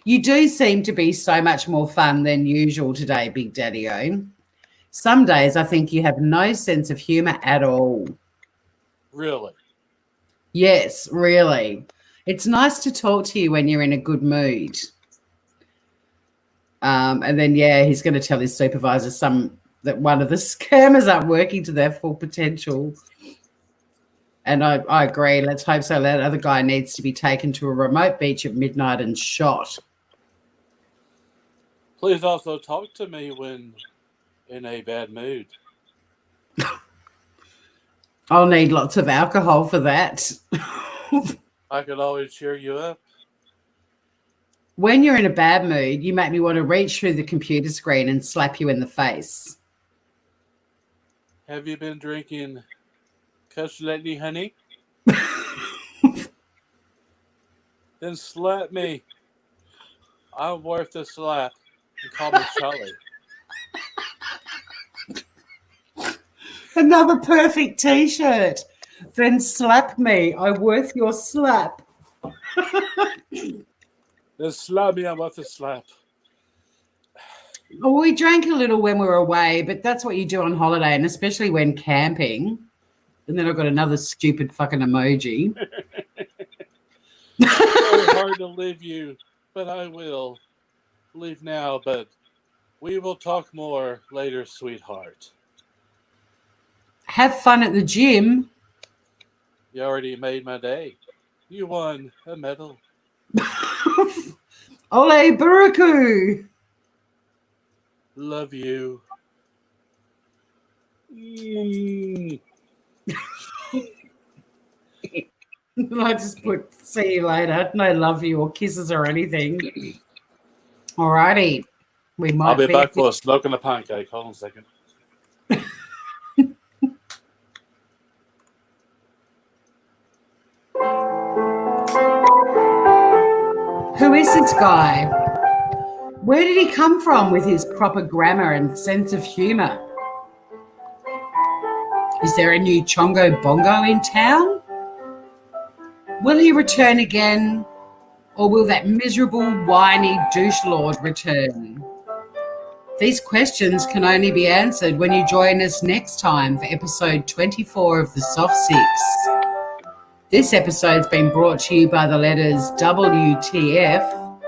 You do seem to be so much more fun than usual today, Big Daddy-O. Some days I think you have no sense of humour at all. Really? Yes, really. It's nice to talk to you when you're in a good mood. And then, yeah, he's going to tell his supervisor that one of the scammers aren't working to their full potential. And I agree. Let's hope so. That other guy needs to be taken to a remote beach at midnight and shot. Please also talk to me when in a bad mood. I'll need lots of alcohol for that. I could always cheer you up. When you're in a bad mood, you make me want to reach through the computer screen and slap you in the face. Have you been drinking Kush lately, honey? Then slap me. I'm worth a slap. And call me Charlie. Another perfect T-shirt. Then slap me. I'm worth your slap. Then slap me. I'm worth a slap. Well, we drank a little when we were away, but that's what you do on holiday, and especially when camping. And then I've got another stupid fucking emoji. It's very hard to leave you, but I will. Leave now, but we will talk more later, sweetheart. Have fun at the gym. You already made my day. You won a medal. Ole Buruku. Love you. I just put see you later. No love you or kisses or anything. Alrighty. We might I'll be back for a smoke and a pancake. Hold on a second. Who is this guy? Where did he come from with his proper grammar and sense of humour? Is there a new Chongo Bongo in town? Will he return again? Or will that miserable, whiny douche lord return? These questions can only be answered when you join us next time for episode 24 of The Soft Six. This episode's been brought to you by the letters WTF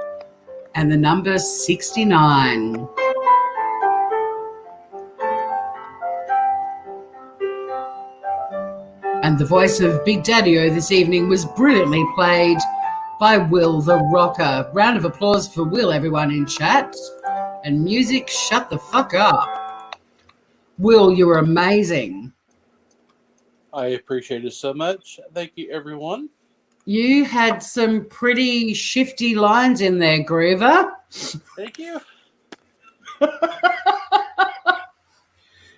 and the number 69. And the voice of Big Daddy-O this evening was brilliantly played by Will the Rocker. Round of applause for Will, everyone in chat. And music, shut the fuck up. Will, you were amazing. I appreciate it so much. Thank you, everyone. You had some pretty shifty lines in there, Groover. Thank you.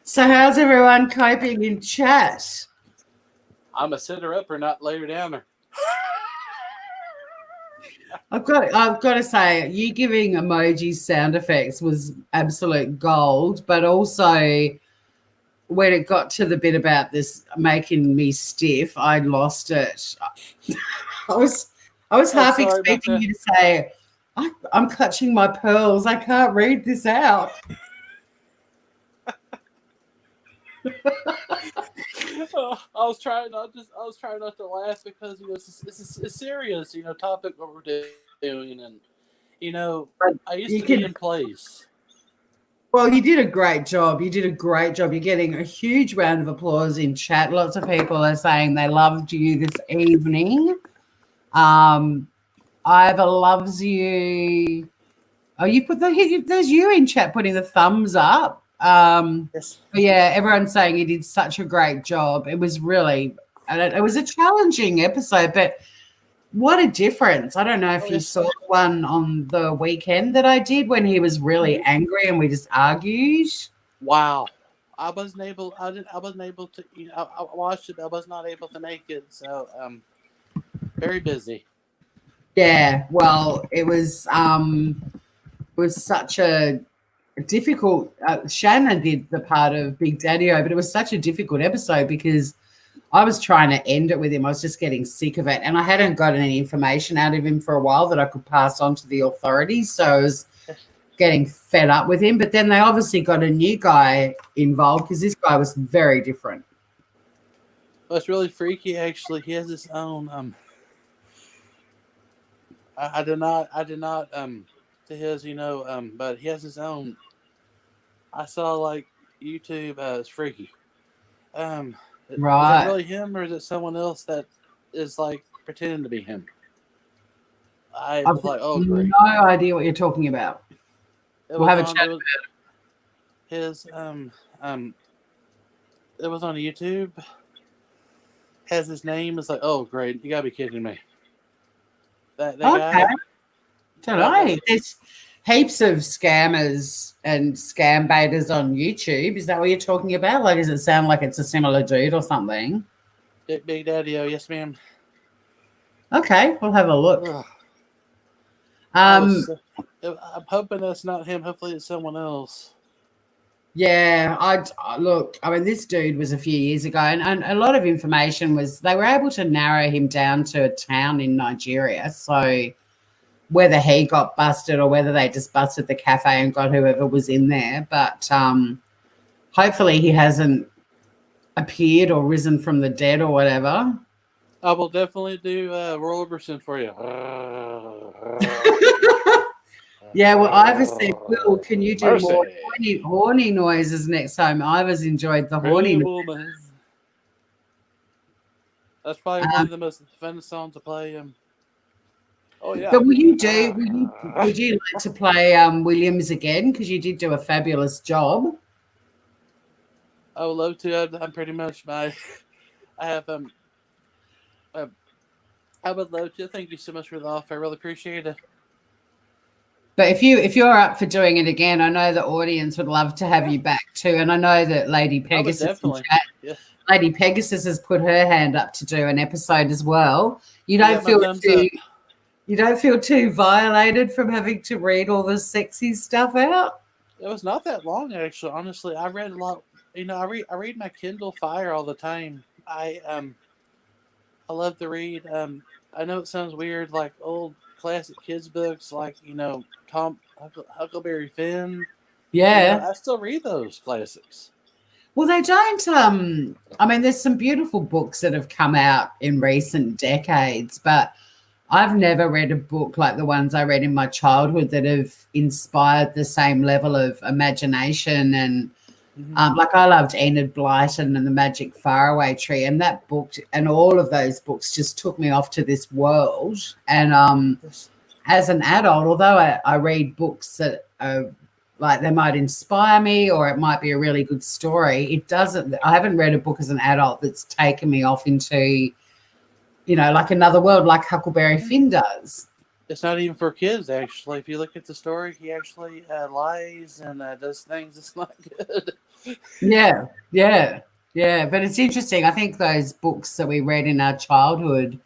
So how's everyone coping in chat? I'm a sitter upper, not later downer. I've got to say, you giving emoji sound effects was absolute gold, but also when it got to the bit about this making me stiff, I lost it. I was half sorry about expecting that. you to say, I'm clutching my pearls. I can't read this out. I was trying not to laugh because it's serious, topic what we're doing, and I used to be in place. Well, you did a great job. You're getting a huge round of applause in chat. Lots of people are saying they loved you this evening. Ivor loves you. Oh, you put there's you in chat putting the thumbs up. Yes. But yeah, everyone's saying you did such a great job. It was really, it was a challenging episode, but what a difference. I don't know if you saw the one on the weekend that I did when he was really angry and we just argued. Wow. I wasn't able to, I watched it, but I was not able to make it. So, very busy. Yeah, well, it was such a difficult, Shannon did the part of Big Daddy-O, but it was such a difficult episode because I was trying to end it with him. I was just getting sick of it. And I hadn't gotten any information out of him for a while that I could pass on to the authorities. So I was getting fed up with him. But then they obviously got a new guy involved because this guy was very different. Well, it's really freaky, actually. He has his own, I did not, to his, but he has his own. I saw, like, YouTube, it's freaky. Right. Is it really him, or is it someone else that is like pretending to be him? I was like, oh, great. No idea what you're talking about. We'll have a chat about it. His it was on YouTube. Has his name? It's like, oh, great! You gotta be kidding me. That guy. Don't know. There's heaps of scammers and scam baiters on YouTube. Is that what you're talking about? Like, does it sound like it's a similar dude or something? Big Daddy-O, yes, ma'am. Okay, we'll have a look. I'm hoping that's not him. Hopefully it's someone else. Yeah, I mean, this dude was a few years ago, and a lot of information they were able to narrow him down to a town in Nigeria. So whether he got busted or whether they just busted the cafe and got whoever was in there. But hopefully he hasn't appeared or risen from the dead or whatever. I will definitely do Roy Orbison for you. Yeah, well, Ivor said, Will, can you do more horny noises next time? Ivor's enjoyed the horny noises. That's probably one of the most fun songs to play. Oh yeah. But would you like to play Williams again? Because you did do a fabulous job. I would love to. I'm pretty much I have I would love to. Thank you so much for the offer. I really appreciate it. But if you're up for doing it again, I know the audience would love to have you back too. And I know that Lady Pegasus Lady Pegasus has put her hand up to do an episode as well. You don't feel too violated from having to read all the sexy stuff out? It was not that long, actually. Honestly, I read a lot. I read my Kindle Fire all the time. I love to read. I know it sounds weird, like old classic kids books, like Huckleberry Finn. Yeah, I still read those classics. Well, they don't. I mean, there's some beautiful books that have come out in recent decades, but I've never read a book like the ones I read in my childhood that have inspired the same level of imagination. And like I loved Enid Blyton and the Magic Faraway Tree, and that book and all of those books just took me off to this world. And as an adult, although I read books that are like they might inspire me or it might be a really good story, I haven't read a book as an adult that's taken me off into, like another world like Huckleberry Finn does. It's not even for kids, actually. If you look at the story, he actually lies and does things that's not good. Yeah, yeah, yeah. But it's interesting. I think those books that we read in our childhood,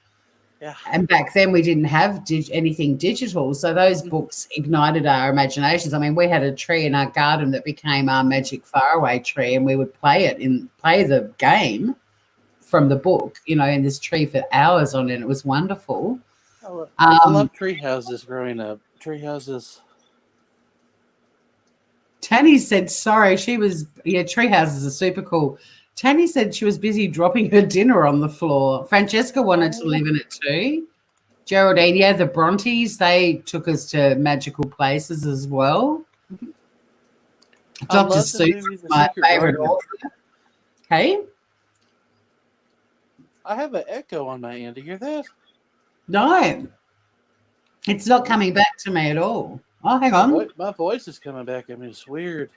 Yeah. and back then we didn't have anything digital, so those books ignited our imaginations. I mean, we had a tree in our garden that became our magic faraway tree, and we would play the game from the book, in this tree for hours on end. It was wonderful. I love tree houses growing up. Tree houses. Tanny said, sorry, tree houses are super cool. Tanny said she was busy dropping her dinner on the floor. Francesca wanted to live in it too. Geraldine, yeah, the Brontes, they took us to magical places as well. Dr. Seuss is my favourite author. Hey? I have an echo on my end. Do you hear that? No. It's not coming back to me at all. Oh, hang on. My voice is coming back. I mean, it's weird.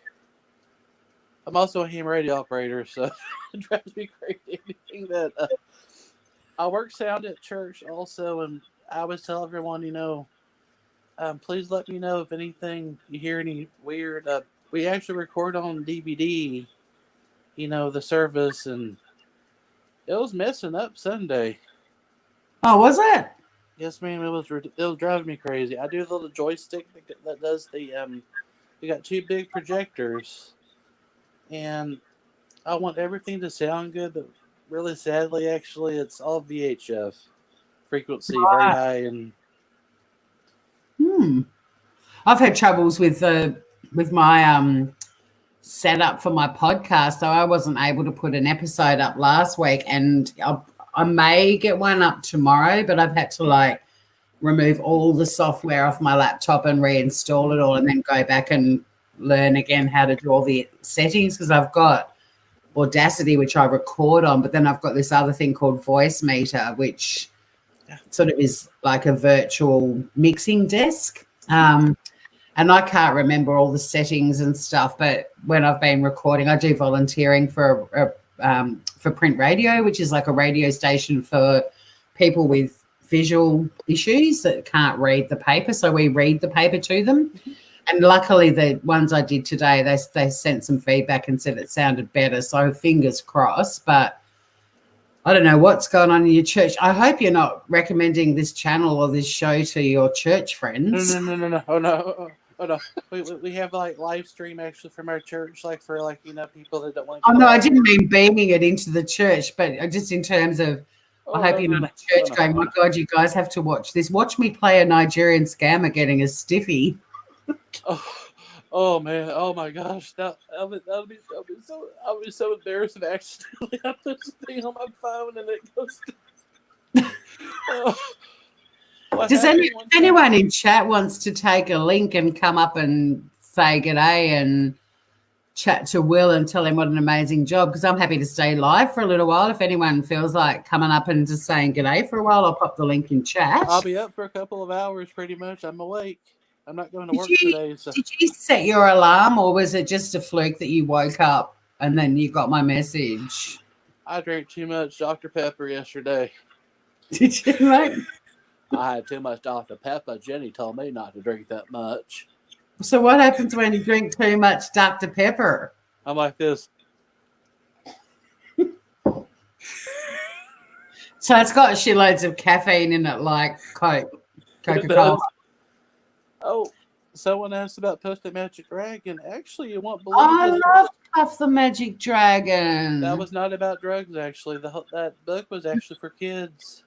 I'm also a ham radio operator, so it drives me crazy. Anything that I work sound at church also, and I always tell everyone, please let me know if anything you hear any weird. We actually record on DVD, the service, and it was messing up Sunday. Oh, was it? Yes, ma'am. It was driving me crazy. I do the little joystick that does the we got 2 big projectors, and I want everything to sound good, but really sadly, actually, it's all VHF frequency, very high, and I've had troubles with my setup for my podcast, so I wasn't able to put an episode up last week, and I may get one up tomorrow, but I've had to remove all the software off my laptop and reinstall it all, and then go back and learn again how to do all the settings, because I've got Audacity, which I record on, but then I've got this other thing called Voice Meter, which sort of is like a virtual mixing desk. And I can't remember all the settings and stuff, but when I've been recording, I do volunteering for print radio, which is like a radio station for people with visual issues that can't read the paper. So we read the paper to them. And luckily the ones I did today, they sent some feedback and said it sounded better. So fingers crossed, but I don't know what's going on in your church. I hope you're not recommending this channel or this show to your church friends. No. Oh, no. We have live stream actually from our church, for people that don't want to. Oh no, I didn't mean beaming it into the church, but just in terms of, I hope you're not at church going, my God, you guys have to watch this. Watch me play a Nigerian scammer getting a stiffy. Oh man! Oh my gosh! I'll be so embarrassed if I accidentally I put something on my phone and it goes. Does anyone in chat wants to take a link and come up and say g'day and chat to Will and tell him what an amazing job? Because I'm happy to stay live for a little while. If anyone feels like coming up and just saying g'day for a while, I'll pop the link in chat. I'll be up for a couple of hours pretty much. I'm awake. I'm not going to work today. So. Did you set your alarm, or was it just a fluke that you woke up and then you got my message? I drank too much Dr. Pepper yesterday. Did you, mate? I had too much Dr. Pepper. Jenny told me not to drink that much. So what happens when you drink too much Dr. Pepper? I'm like this. So it's got shitloads of caffeine in it, like Coca-Cola. Oh, someone asked about Puff the Magic Dragon. Actually, you won't believe I love Puff the Magic Dragon. That was not about drugs, actually. That book was actually for kids.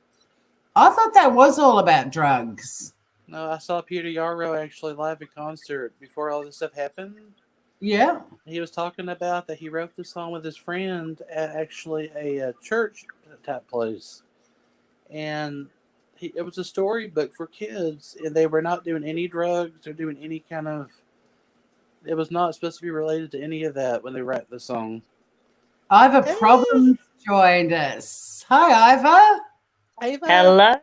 I thought that was all about drugs. No, I saw Peter Yarrow actually live at concert before all this stuff happened. Yeah. He was talking about that he wrote the song with his friend at actually a church type place. And it was a storybook for kids, and they were not doing any drugs or doing any kind of. It was not supposed to be related to any of that when they write the song. Iva Problems joined us. Hi, Iva. Hello.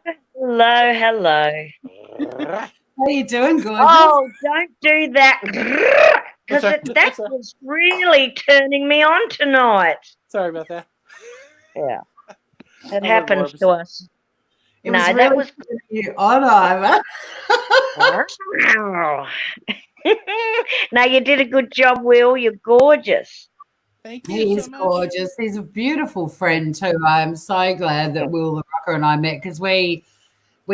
How you doing, gorgeous? Oh, don't do that. Because that was really turning me on tonight. Sorry about that. Yeah. It happens to us. It No, was that really was good of you on, Ivor. wow. No, you did a good job, Will. You're gorgeous. Thank you He so is much. gorgeous. He's a beautiful friend too. I'm so glad that Will the Rocker and I met because we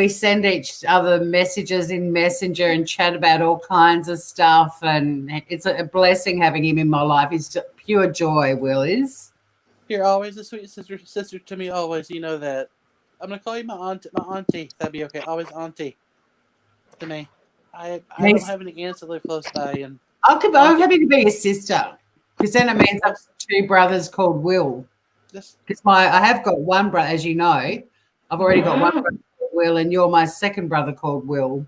send each other messages in Messenger and chat about all kinds of stuff, and it's a blessing having him in my life. He's just pure joy. Will is. You're always a sweet sister to me. Always, you know that. I'm gonna call you my auntie. That'd be okay. Always auntie to me. I don't have any aunts that live close by, and I'm happy to be your sister because then it means I've got two brothers called Will. just Because I have got one brother, as you know, I've already got one brother called Will, and you're my second brother called Will.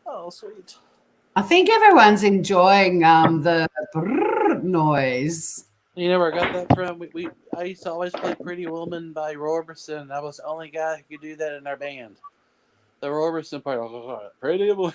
oh sweet. I think everyone's enjoying the brrr noise. You know where I got that from? I used to always play Pretty Woman by Roberson. I was the only guy who could do that in our band. The Roberson part, Pretty Woman.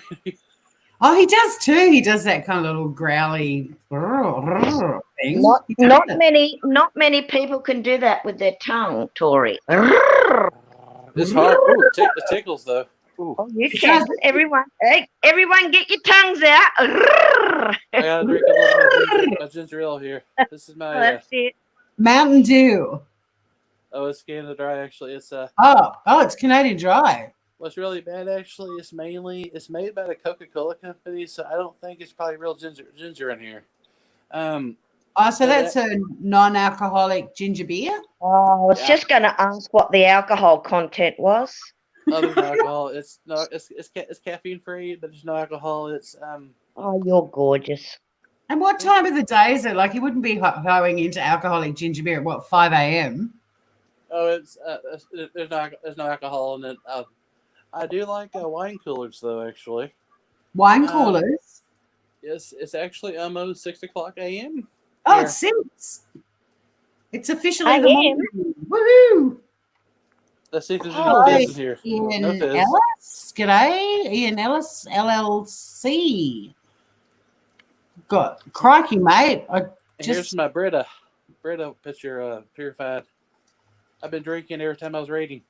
Oh, he does too. He does that kind of little growly brrr thing. Not many people can do that with their tongue, Tori. It's hard. Ooh, it tickles though. Ooh. Oh, you can. Everyone, hey, everyone, get your tongues out. I gotta drink a little bit of ginger ale here. This is my. That's it. Mountain Dew. Oh, it's Canada Dry actually. It's It's Canadian Dry. What's really bad actually is it's made by the Coca-Cola company, so I don't think it's probably real ginger in here. So that's a non-alcoholic ginger beer. Oh, I was just going to ask what the alcohol content was. Other than alcohol, it's caffeine free, but there's no alcohol. It's Oh, you're gorgeous. And what time of the day is it? Like, you wouldn't be going into alcoholic ginger beer at 5 a.m. Oh, it's there's no alcohol in it. I do like wine coolers though. Actually, Wine coolers. Yes, it's actually almost 6:00 a.m. Oh, here. it's 6. It's officially the morning. Woohoo! Let's see if there's any fizz in here. Ian No fizz. Ellis. G'day. Ian Ellis, LLC. Crikey, mate. Here's my Brita picture, purified. I've been drinking every time I was reading.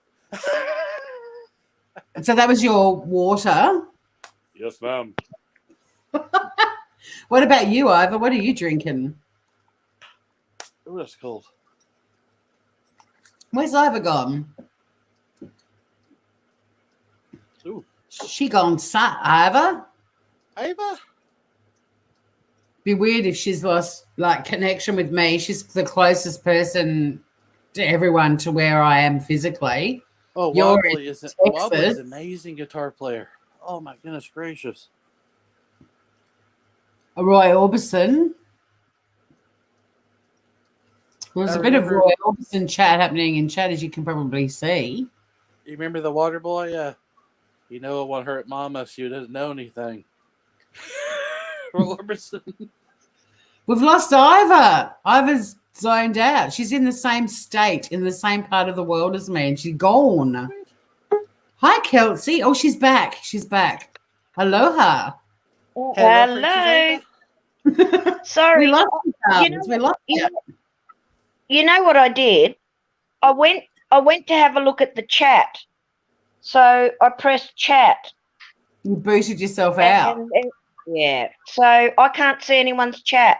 So that was your water. Yes, ma'am. What about you, Ivor? What are you drinking? Ooh, that's cold. Where's Ivor gone? Ooh. She gone Ivor? Ava? Be weird if she's lost connection with me. She's the closest person to everyone to where I am physically. Oh, Wobbly is an amazing guitar player. Oh my goodness gracious. Roy Orbison. There's a bit of Roy Orbison chat happening in chat, as you can probably see. You remember the water boy? You know it won't hurt Mama. She doesn't know anything. Roy Orbison. We've lost Ivor. Ivor's zoned out. She's in the same state, in the same part of the world as me, and she's gone. Hi, Kelsey. Oh, she's back. She's back. Aloha. Hello. Sorry. We lost you. You know what I did? I went to have a look at the chat. So I pressed chat. You booted yourself out. Yeah. So I can't see anyone's chat.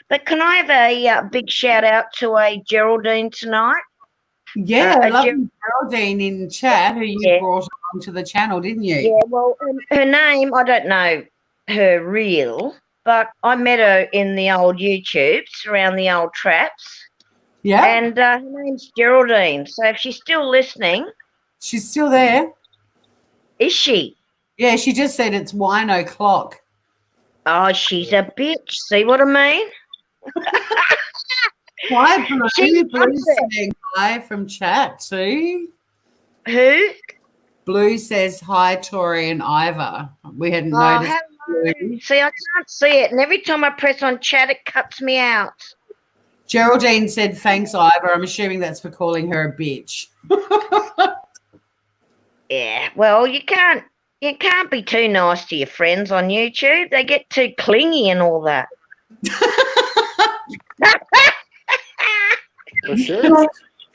But can I have a big shout out to a Geraldine tonight? Yeah, I love Geraldine in chat, who you brought onto the channel, didn't you? Yeah, well, her name, I don't know her real, but I met her in the old YouTubes around the old traps. Yeah. And her name's Geraldine. So if she's still listening. She's still there. Is she? Yeah, she just said it's wine o'clock. Oh, she's a bitch. See what I mean? Hi, Blue. Blue's saying hi from chat too. Who? Blue says hi, Tori and Ivor. We hadn't noticed. Hello. See, I can't see it, and every time I press on chat, it cuts me out. Geraldine said thanks, Ivor. I'm assuming that's for calling her a bitch. Yeah. Well, you can't be too nice to your friends on YouTube. They get too clingy and all that. For sure.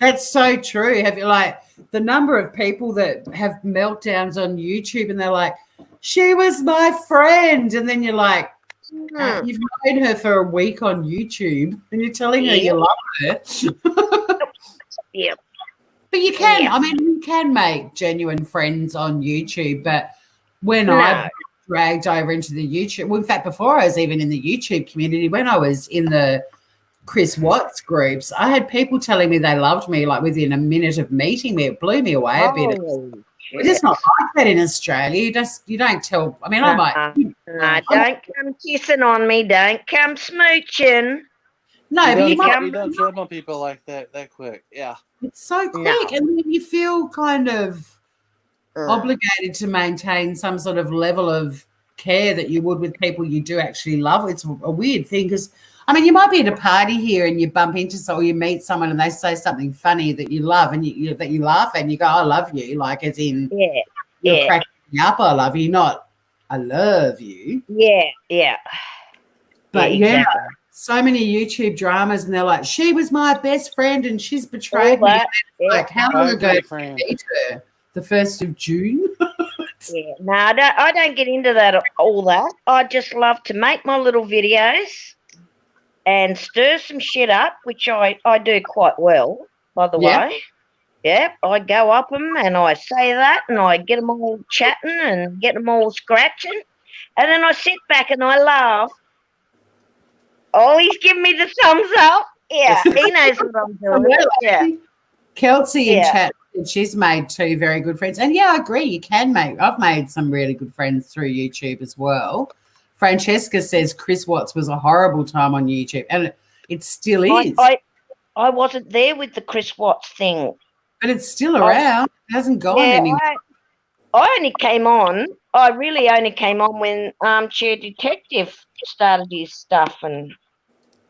That's so true. Have you like the number of people that have meltdowns on YouTube and they're like, she was my friend. And then you're like, you've known her for a week on YouTube and you're telling her you love her. Yep. But you can, I mean, you can make genuine friends on YouTube. But when I dragged over into the YouTube, well, in fact, before I was even in the YouTube community, when I was in the Chris Watts groups, I had people telling me they loved me like within a minute of meeting me. It blew me away a bit. It's just not like that in Australia. You don't tell. I mean, I might. Don't come kissing on me. Don't come smooching. No, but you don't jump on people like that quick. Yeah, it's so quick, and then you feel kind of obligated to maintain some sort of level of care that you would with people you do actually love. It's a weird thing because, I mean, you might be at a party here and you bump into someone, you meet someone and they say something funny that you love and that you laugh and you go, I love you, like as in you're cracking me up, I love you, not I love you. Yeah. But exactly. So many YouTube dramas and they're like, she was my best friend and she's betrayed me. Like, how long ago did you meet her? The 1st of June? No, I don't get into all that. I just love to make my little videos and stir some shit up, which I do quite well, by the way. Yeah, I go up them and I say that and I get them all chatting and get them all scratching. And then I sit back and I laugh. Oh, he's giving me the thumbs up. Yeah, he knows what I'm doing. Yeah. Kelsey in chat, she's made 2 very good friends. And, I agree, you can I've made some really good friends through YouTube as well. Francesca says Chris Watts was a horrible time on YouTube, and it still is. I wasn't there with the Chris Watts thing. But it's still around. It hasn't gone anywhere. I really only came on when Armchair Detective started his stuff. And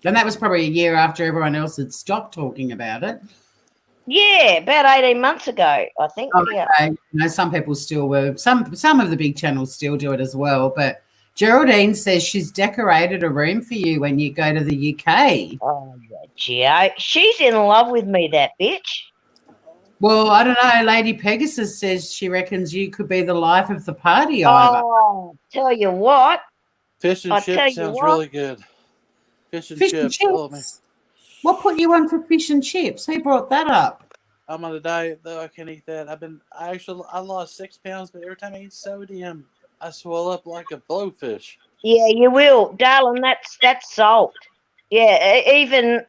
that was probably a year after everyone else had stopped talking about it. Yeah, about 18 months ago, I think. Okay. Some people still were. Some of the big channels still do it as well. But Geraldine says she's decorated a room for you when you go to the UK. Oh, yeah. She's in love with me, that bitch. Well, I don't know. Lady Pegasus says she reckons you could be the life of the party. Oh, tell you what. Fish and chips sounds really good. Fish and chips. What put you on for fish and chips? Who brought that up? I'm on a diet though. I can't eat that. I lost 6 pounds, but every time I eat sodium, I swell up like a blowfish. Yeah, you will, darling. That's salt. Yeah, even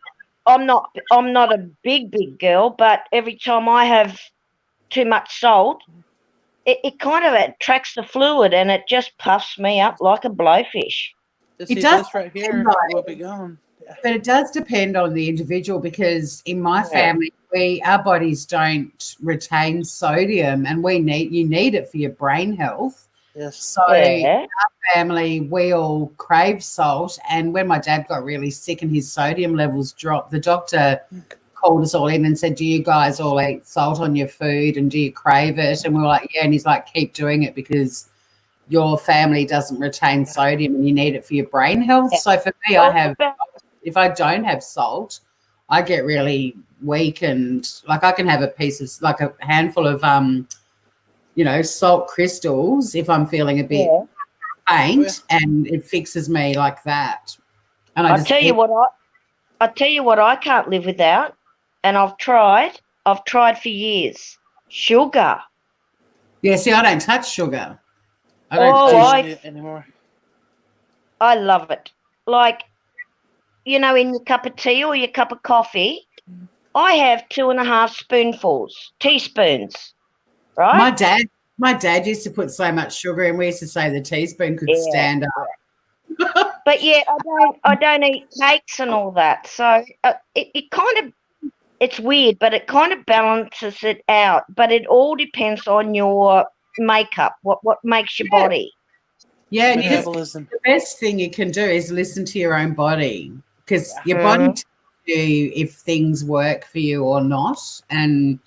I'm not a big girl, but every time I have too much salt, it kind of attracts the fluid and it just puffs me up like a blowfish. It does right here. Will be gone. But it does depend on the individual because in my family, our bodies don't retain sodium and you need it for your brain health. Yes. So our family, we all crave salt. And when my dad got really sick and his sodium levels dropped, the doctor called us all in and said, do you guys all eat salt on your food and do you crave it? And we were like, yeah. And he's like, keep doing it because your family doesn't retain sodium and you need it for your brain health. Yeah. So for me, if I don't have salt, I get really weak and like I can have a handful of salt crystals if I'm feeling a bit faint, and it fixes me like that. And I tell you what I can't live without, and I've tried for years. Sugar. Yeah, see, I don't touch sugar. I don't use it anymore. I love it. Like, in your cup of tea or your cup of coffee, I have 2.5 teaspoons, right? My dad used to put so much sugar in. We used to say the teaspoon could stand up. But I don't eat cakes and all that. So it's weird, but it kind of balances it out. But it all depends on your makeup, what makes your body. Yeah, and the best thing you can do is listen to your own body because your body tells you if things work for you or not. And,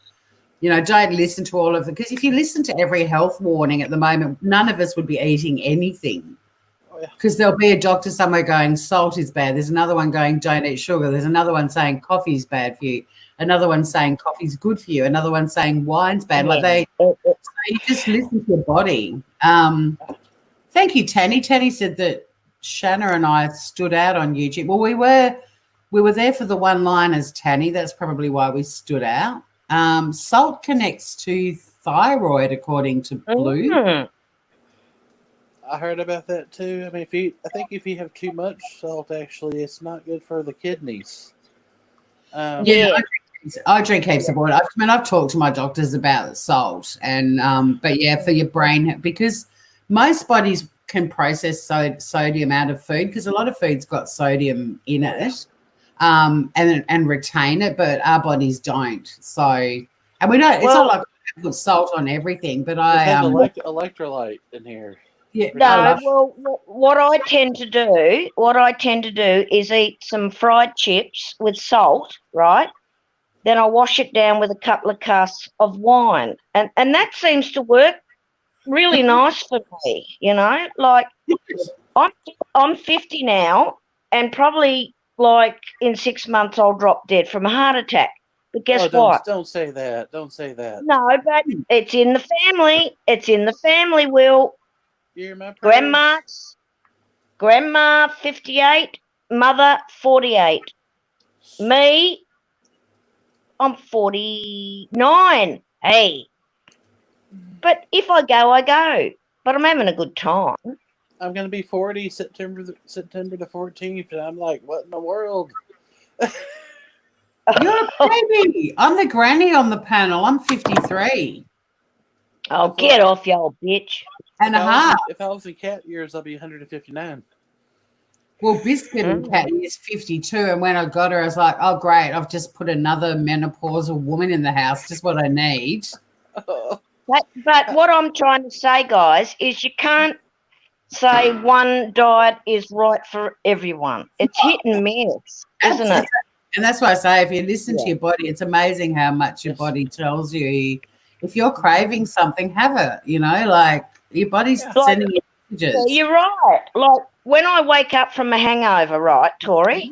don't listen to all of it because if you listen to every health warning at the moment, none of us would be eating anything because there'll be a doctor somewhere going salt is bad. There's another one going don't eat sugar. There's another one saying coffee is bad for you. Another one saying coffee's good for you. Another one saying wine's bad. Like so you just listen to your body. Thank you, Tanny. Tanny said that Shanna and I stood out on YouTube. Well, we were there for the one-liners, Tanny. That's probably why we stood out. Salt connects to thyroid, according to Blue. I heard about that too. I mean, I think if you have too much salt, actually, it's not good for the kidneys. I drink heaps of water. I mean, I've talked to my doctors about salt, and but yeah, for your brain, because most bodies can process sodium out of food, because a lot of food's got sodium in it, and retain it, but our bodies don't. So, and we don't. It's not like we put salt on everything, but it has electrolyte in here. Yeah, no, what I tend to do is eat some fried chips with salt, right? Then I wash it down with a couple of casks of wine, and that seems to work really nice for me. You know, like I'm 50 now, and probably like in 6 months I'll drop dead from a heart attack. But guess what? Don't say that. Don't say that. No, but it's in the family. It's in the family, Will. You're my parents. Grandma 58, mother 48. Me, I'm 49. Hey. But if I go, I go. But I'm having a good time. I'm going to be 40 September the 14th, and I'm like, what in the world? You're a baby. I'm the granny on the panel. I'm 53. Oh, get off, you old bitch. And a half. If I was in cat years, I'll be 159. Well, Biscuit and Cat is 52, and when I got her, I was like, oh, great, I've just put another menopausal woman in the house, just what I need. But what I'm trying to say, guys, is you can't say one diet is right for everyone. It's hit and miss, isn't it? And that's why I say, if you listen to your body, it's amazing how much your body tells you. If you're craving something, have it, you know, like your body's sending you messages. So you're right. Like when I wake up from a hangover, right, Tori,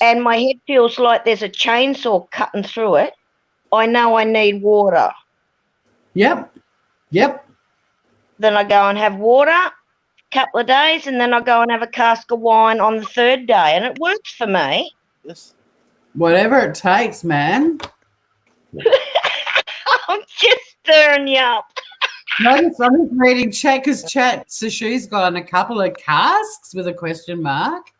and my head feels like there's a chainsaw cutting through it, I know I need water. Yep. Then I go and have water a couple of days, and then I go and have a cask of wine on the third day, and it works for me. Yes. Whatever it takes, man. I'm just stirring you up. Notice I'm just reading chat because Sashu's got a couple of casks with a question mark.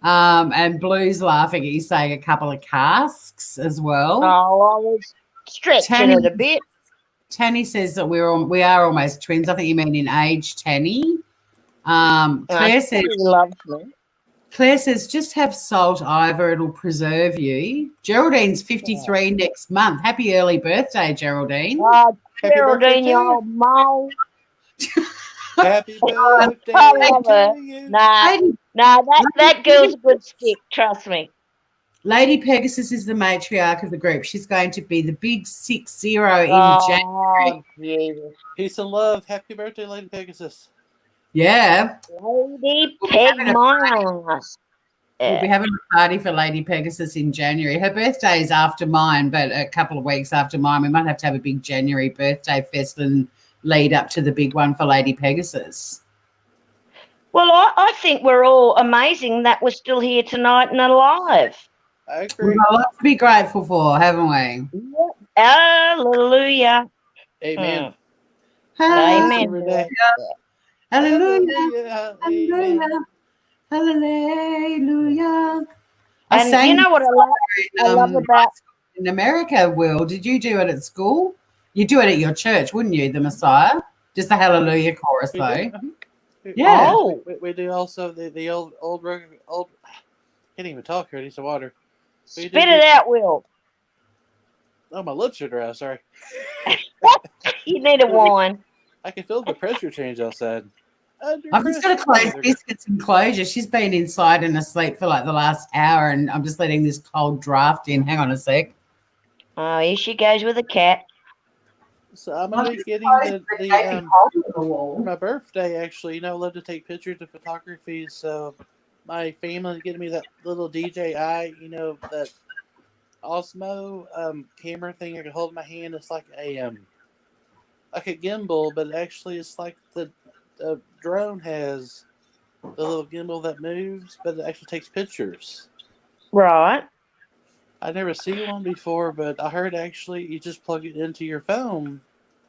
And Blue's laughing. He's saying a couple of casks as well. Oh, I was stretching it a bit. Tanny says that we are almost twins. I think you mean in age, Tanny. Claire says, just have salt, Ivor. It'll preserve you. Geraldine's 53 next month. Happy early birthday, Geraldine. Geraldine, you old mole. Happy birthday to you. Nah, that girl's a good stick, trust me. Lady Pegasus is the matriarch of the group. She's going to be the big 6-0 in January. Jesus. Peace and love. Happy birthday, Lady Pegasus. Yeah. Lady Pegasus. We'll be having a party for Lady Pegasus in January. Her birthday is after mine, but a couple of weeks after mine. We might have to have a big January birthday fest and lead up to the big one for Lady Pegasus. Well, I think we're all amazing that we're still here tonight and alive. I agree. We've got a lot to be grateful for, haven't we? Hallelujah. Amen. Amen. Hallelujah. Hallelujah. Hallelujah. And you know what I love about in America, Will? Did you do it at school? You do it at your church, wouldn't you? The Messiah, just the Hallelujah chorus, though. Yeah. Oh, we do also the old. Can't even talk here. I need some water. Spit it out, Will. Oh, my lips are dry. Sorry. You need a wine. I can feel the pressure change outside. I'm just going to close Biscuit's enclosure. She's been inside and asleep for like the last hour, and I'm just letting this cold draft in. Hang on a sec. Oh, here she goes with a cat. So I'm going to be getting for my birthday, actually. You know, I love to take pictures of photography, so my family's getting me that little DJI, you know, that Osmo camera thing I can hold in my hand. It's like a gimbal, but actually it's like the drone has the little gimbal that moves, but it actually takes pictures. Right. I never seen one before, but I heard actually you just plug it into your phone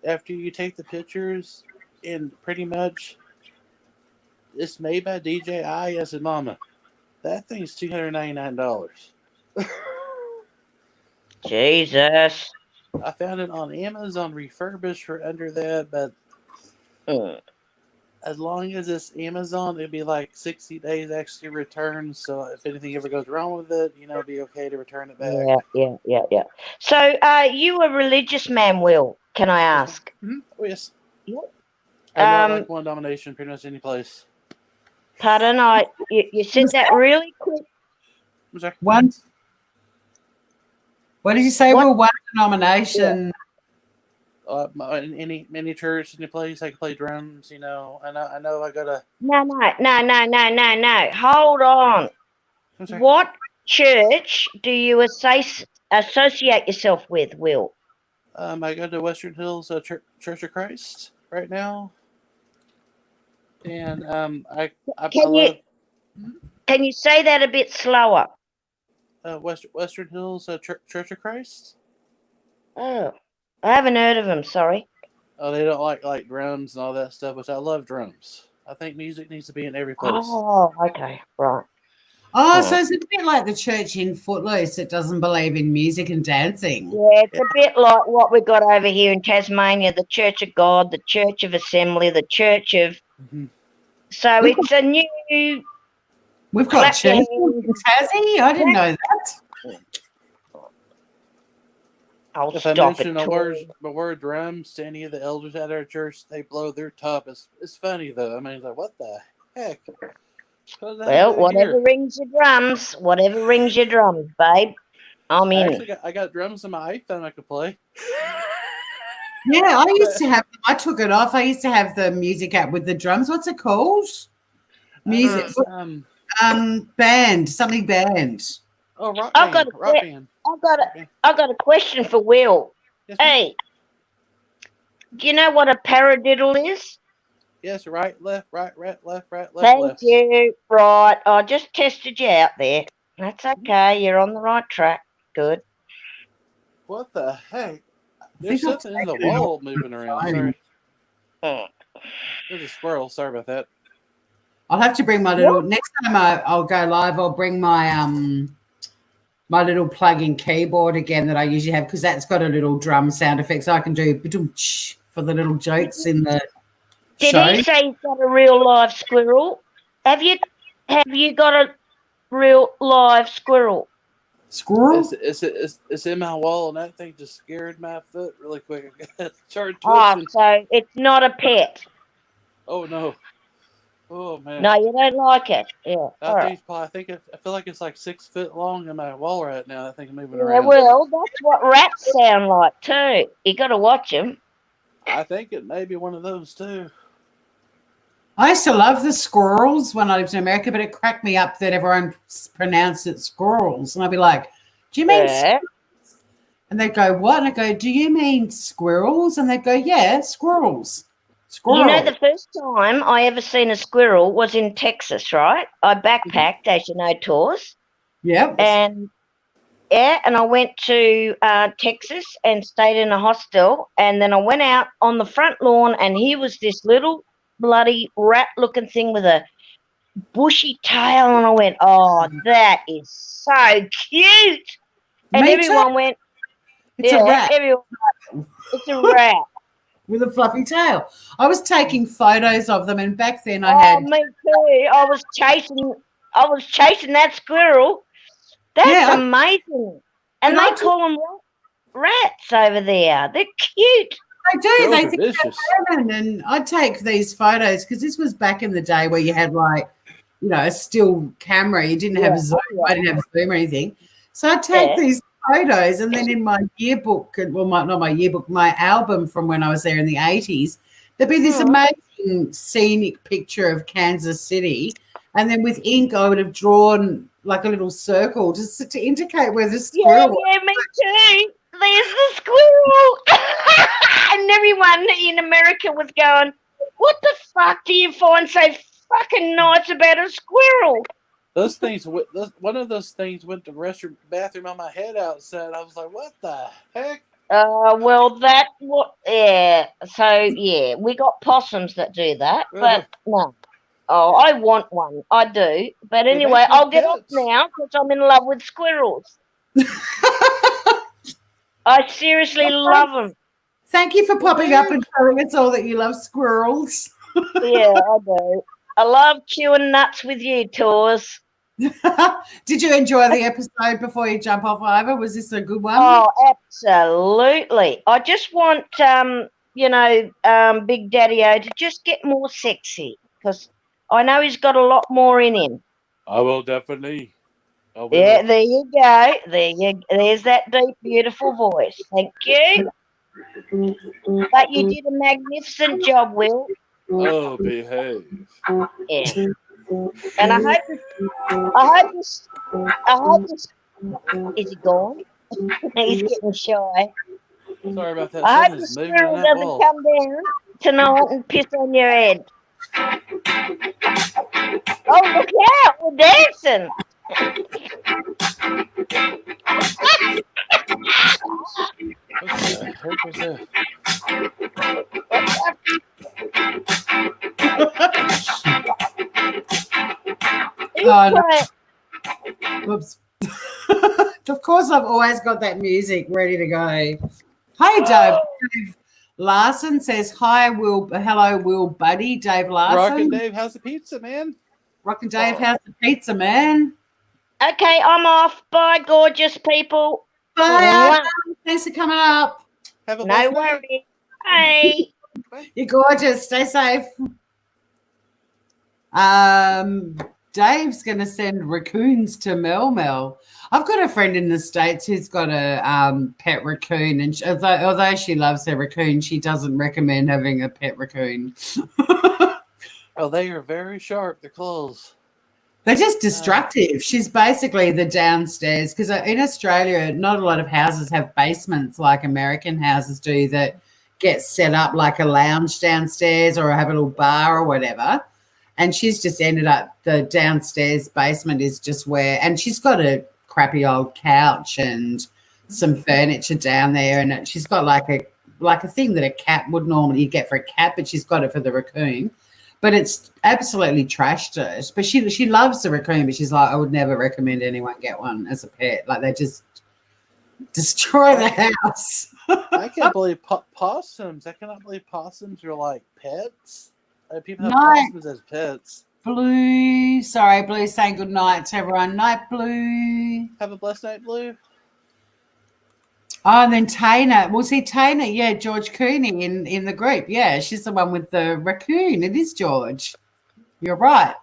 after you take the pictures, and pretty much it's made by DJI. I said, Mama, that thing's $299. Jesus. I found it on Amazon refurbished for under that, but as long as it's Amazon, it'd be like 60 days actually returned. So if anything ever goes wrong with it, it'd be okay to return it back. Yeah. So, you a religious man, Will? Can I ask? Mm-hmm. Oh, yes. Yep. I love like one domination pretty much any place. Pardon, you said that really quick. I'm sorry. One. What did you say? What? Well, one denomination. Any church, any place I can play drums. I know I gotta. No. Hold on. I'm sorry. What church do you associate yourself with, Will? I go to Western Hills Church of Christ right now, and I love. Can you say that a bit slower? Western Hills Church of Christ. Oh, I haven't heard of them. Sorry. Oh, they don't like drums and all that stuff, which I love drums. I think music needs to be in every place. Oh, okay, right. Oh, so it's a bit like the church in Footloose that doesn't believe in music and dancing. Yeah, it's a bit like what we've got over here in Tasmania, the Church of God, the Church of Assembly, the Church of... Mm-hmm. So it's a new... We've got church in Tassie? I didn't know that. If I mention the word drums to any of the elders at our church, they blow their top. It's funny, though. I mean, it's like, what the heck? Well, whatever rings your drums, babe. I'm in. I got drums on my iPhone I could play. Yeah, I used to have them. I took it off. I used to have the music app with the drums. What's it called? Music. Band. Something band. Oh, rock band. I've got a question for Will. Yes, hey, do you know what a paradiddle is? Yes, right, left, left. Thank you. Right, I just tested you out there. That's okay. You're on the right track. Good. What the heck? There's something in the wall moving around. Sorry. There's a squirrel. Sorry about that. I'll have to bring my little... Next time I'll go live, I'll bring my my little plug-in keyboard again that I usually have, because that's got a little drum sound effect, so I can do for the little jokes in the Did show. he say he's got a real live squirrel? Have you got a real live squirrel? Squirrel? It's in my wall, and that thing just scared my foot really quick. Started Oh, twitching. so it's not a pet. Oh no. Oh man. No, you don't like it. Yeah. I feel like it's like 6 foot long in my wall right now. That thing's moving Yeah, around. well, that's what rats sound like too. You got to watch them. I think it may be one of those too. I used to love the squirrels when I lived in America, but it cracked me up that everyone pronounced it squirrels. And I'd be like, do you mean squirrels? And they'd go, what? And I go, do you mean squirrels? And they'd go, yeah, squirrels. Squirrel. You know, the first time I ever seen a squirrel was in Texas, right? I backpacked, as you know, tours. Yep. And I went to Texas and stayed in a hostel. And then I went out on the front lawn, and here was this little bloody rat-looking thing with a bushy tail. And I went, oh, that is so cute. And everyone went, it's a rat. Everyone went, it's a rat. With a fluffy tail. I was taking photos of them, and back then I had... me too. I was chasing that squirrel. That's amazing. And they call them rats over there. They're cute. They do. They think they're feminine. And I'd take these photos, because this was back in the day where you had, like, you know, a still camera. You didn't have a zoom. I didn't have a zoom or anything. So I'd take these photos, and then in my yearbook, well, not my yearbook, my album from when I was there in the 80s, there'd be this amazing scenic picture of Kansas City, and then with ink I would have drawn like a little circle just to indicate where the Yeah, squirrel was. yeah, me too. There's the squirrel. And everyone in America was going, what the fuck do you find so fucking nice about a squirrel? Those things, one of those things went to the bathroom on my head outside. I was like, what the heck? Well, that what? Yeah. So yeah, we got possums that do that, but no. Oh, I want one. I do. But They anyway, make good I'll get off pets. now because I'm in love with squirrels. I seriously love them. Thank you for popping up and telling us all that you love squirrels. Yeah, I do. I love chewing nuts with you, Tors. Did you enjoy the episode before you jump off, Ivor? Was this a good one? Oh, absolutely. I just want, Big Daddy-O to just get more sexy because I know he's got a lot more in him. I will definitely. I will. Yeah, there you go. There's that deep, beautiful voice. Thank you. But you did a magnificent job, Will. Oh, behave. Yeah. And I hope this, is he gone? He's getting shy. Sorry about that. I hope the Something's moving squirrel on that doesn't wall. come down tonight and piss on your head. Oh, look out! We're dancing. What the heck was that? Whoops. Of course, I've always got that music ready to go. Hi, Dave Larson says, hi, Will. Hello, Will, buddy. Dave Larson. Rockin' Dave, how's the pizza, man? Rockin' Dave, how's the pizza, man? Okay, I'm off. Bye, gorgeous people. Bye. Thanks for coming up. Have a No blessed worries. Bye. You're gorgeous. Stay safe. Dave's going to send raccoons to Mel. I've got a friend in the States who's got a pet raccoon, and although she loves her raccoon, she doesn't recommend having a pet raccoon. Oh, they are very sharp, their claws. They're just destructive. She's basically the downstairs, because in Australia, not a lot of houses have basements like American houses do that get set up like a lounge downstairs or have a little bar or whatever. And she's just ended up, the downstairs basement is just where, and she's got a crappy old couch and some furniture down there, and she's got like a thing that a cat would normally get for a cat, but she's got it for the raccoon. But it's absolutely trashed it. But she loves the raccoon, but she's like, I would never recommend anyone get one as a pet. Like, they just destroy the house. I can't believe possums. I cannot believe possums are like pets. People have possums as pets. Blue. Sorry, Blue saying good night to everyone. Night, Blue. Have a blessed night, Blue. Oh, and then Tana. Well, see, Tana, yeah, George Cooney in the group. Yeah, she's the one with the raccoon. It is George. You're right.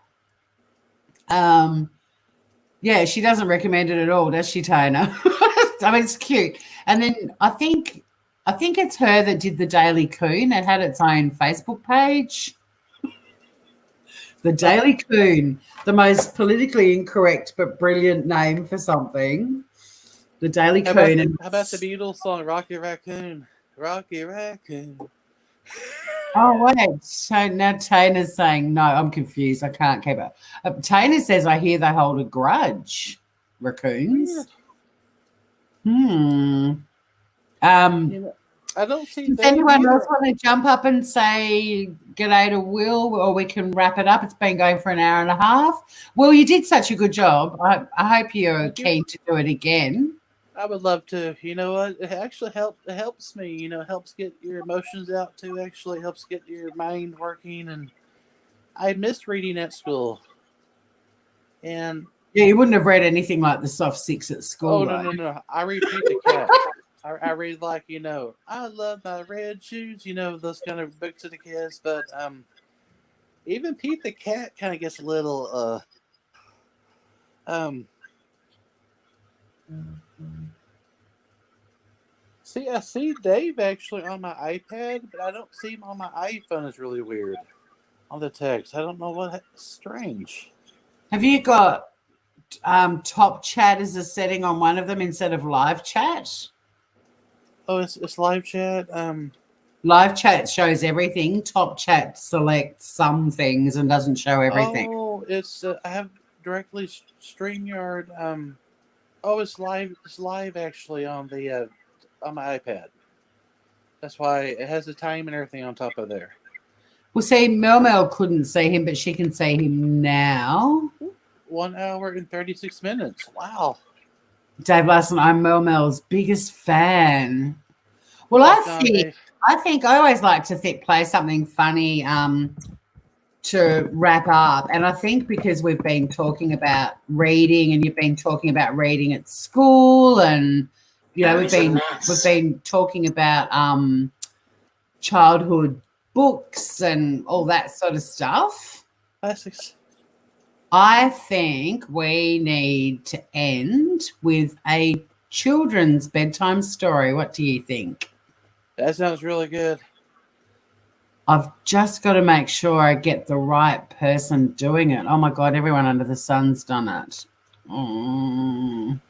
Yeah, she doesn't recommend it at all, does she, Tana? I mean, it's cute. And then I think it's her that did the Daily Coon. It had its own Facebook page. The Daily Coon, the most politically incorrect but brilliant name for something. The Daily Coon. How about the Beatles song, Rocky Raccoon? Rocky Raccoon. Oh, wait. So now Tana's saying, no, I'm confused. I can't keep it. Tana says, I hear they hold a grudge, raccoons. I don't see. Does anyone else want to jump up and say g'day to Will, or we can wrap it up? It's been going for an hour and a half. Will, you did such a good job. I hope you're keen to do it again. I would love to. You know what? It actually helps me. You know, helps get your emotions out too. Actually, helps get your mind working. And I missed reading at school. And yeah, you wouldn't have read anything like the soft six at school. Oh no! I read Pete the Cat. I read like, you know, I love my red shoes. You know, those kind of books to the kids. But even Pete the Cat kind of gets a little See, I see Dave actually on my iPad, but I don't see him on my iPhone. It's really weird on the text. I don't know what. Strange. Have you got top chat as a setting on one of them instead of live chat? Oh, it's live chat. Live chat shows everything. Top chat selects some things and doesn't show everything. Oh, it's I have directly StreamYard. Oh, it's live. It's live actually on the on my iPad. That's why it has the time and everything on top of there. Well, see, Mel couldn't see him, but she can see him now. 1 hour and 36 minutes. Wow. Dave Larson, I'm Mel's biggest fan. Well, I think I always like to play something funny to wrap up, and I think because we've been talking about reading, and you've been talking about reading at school, and you know we've been talking about childhood books and all that sort of stuff. Classics. I think we need to end with a children's bedtime story. What do you think? That sounds really good. I've just got to make sure I get the right person doing it. Oh, my God, everyone under the sun's done it. Hang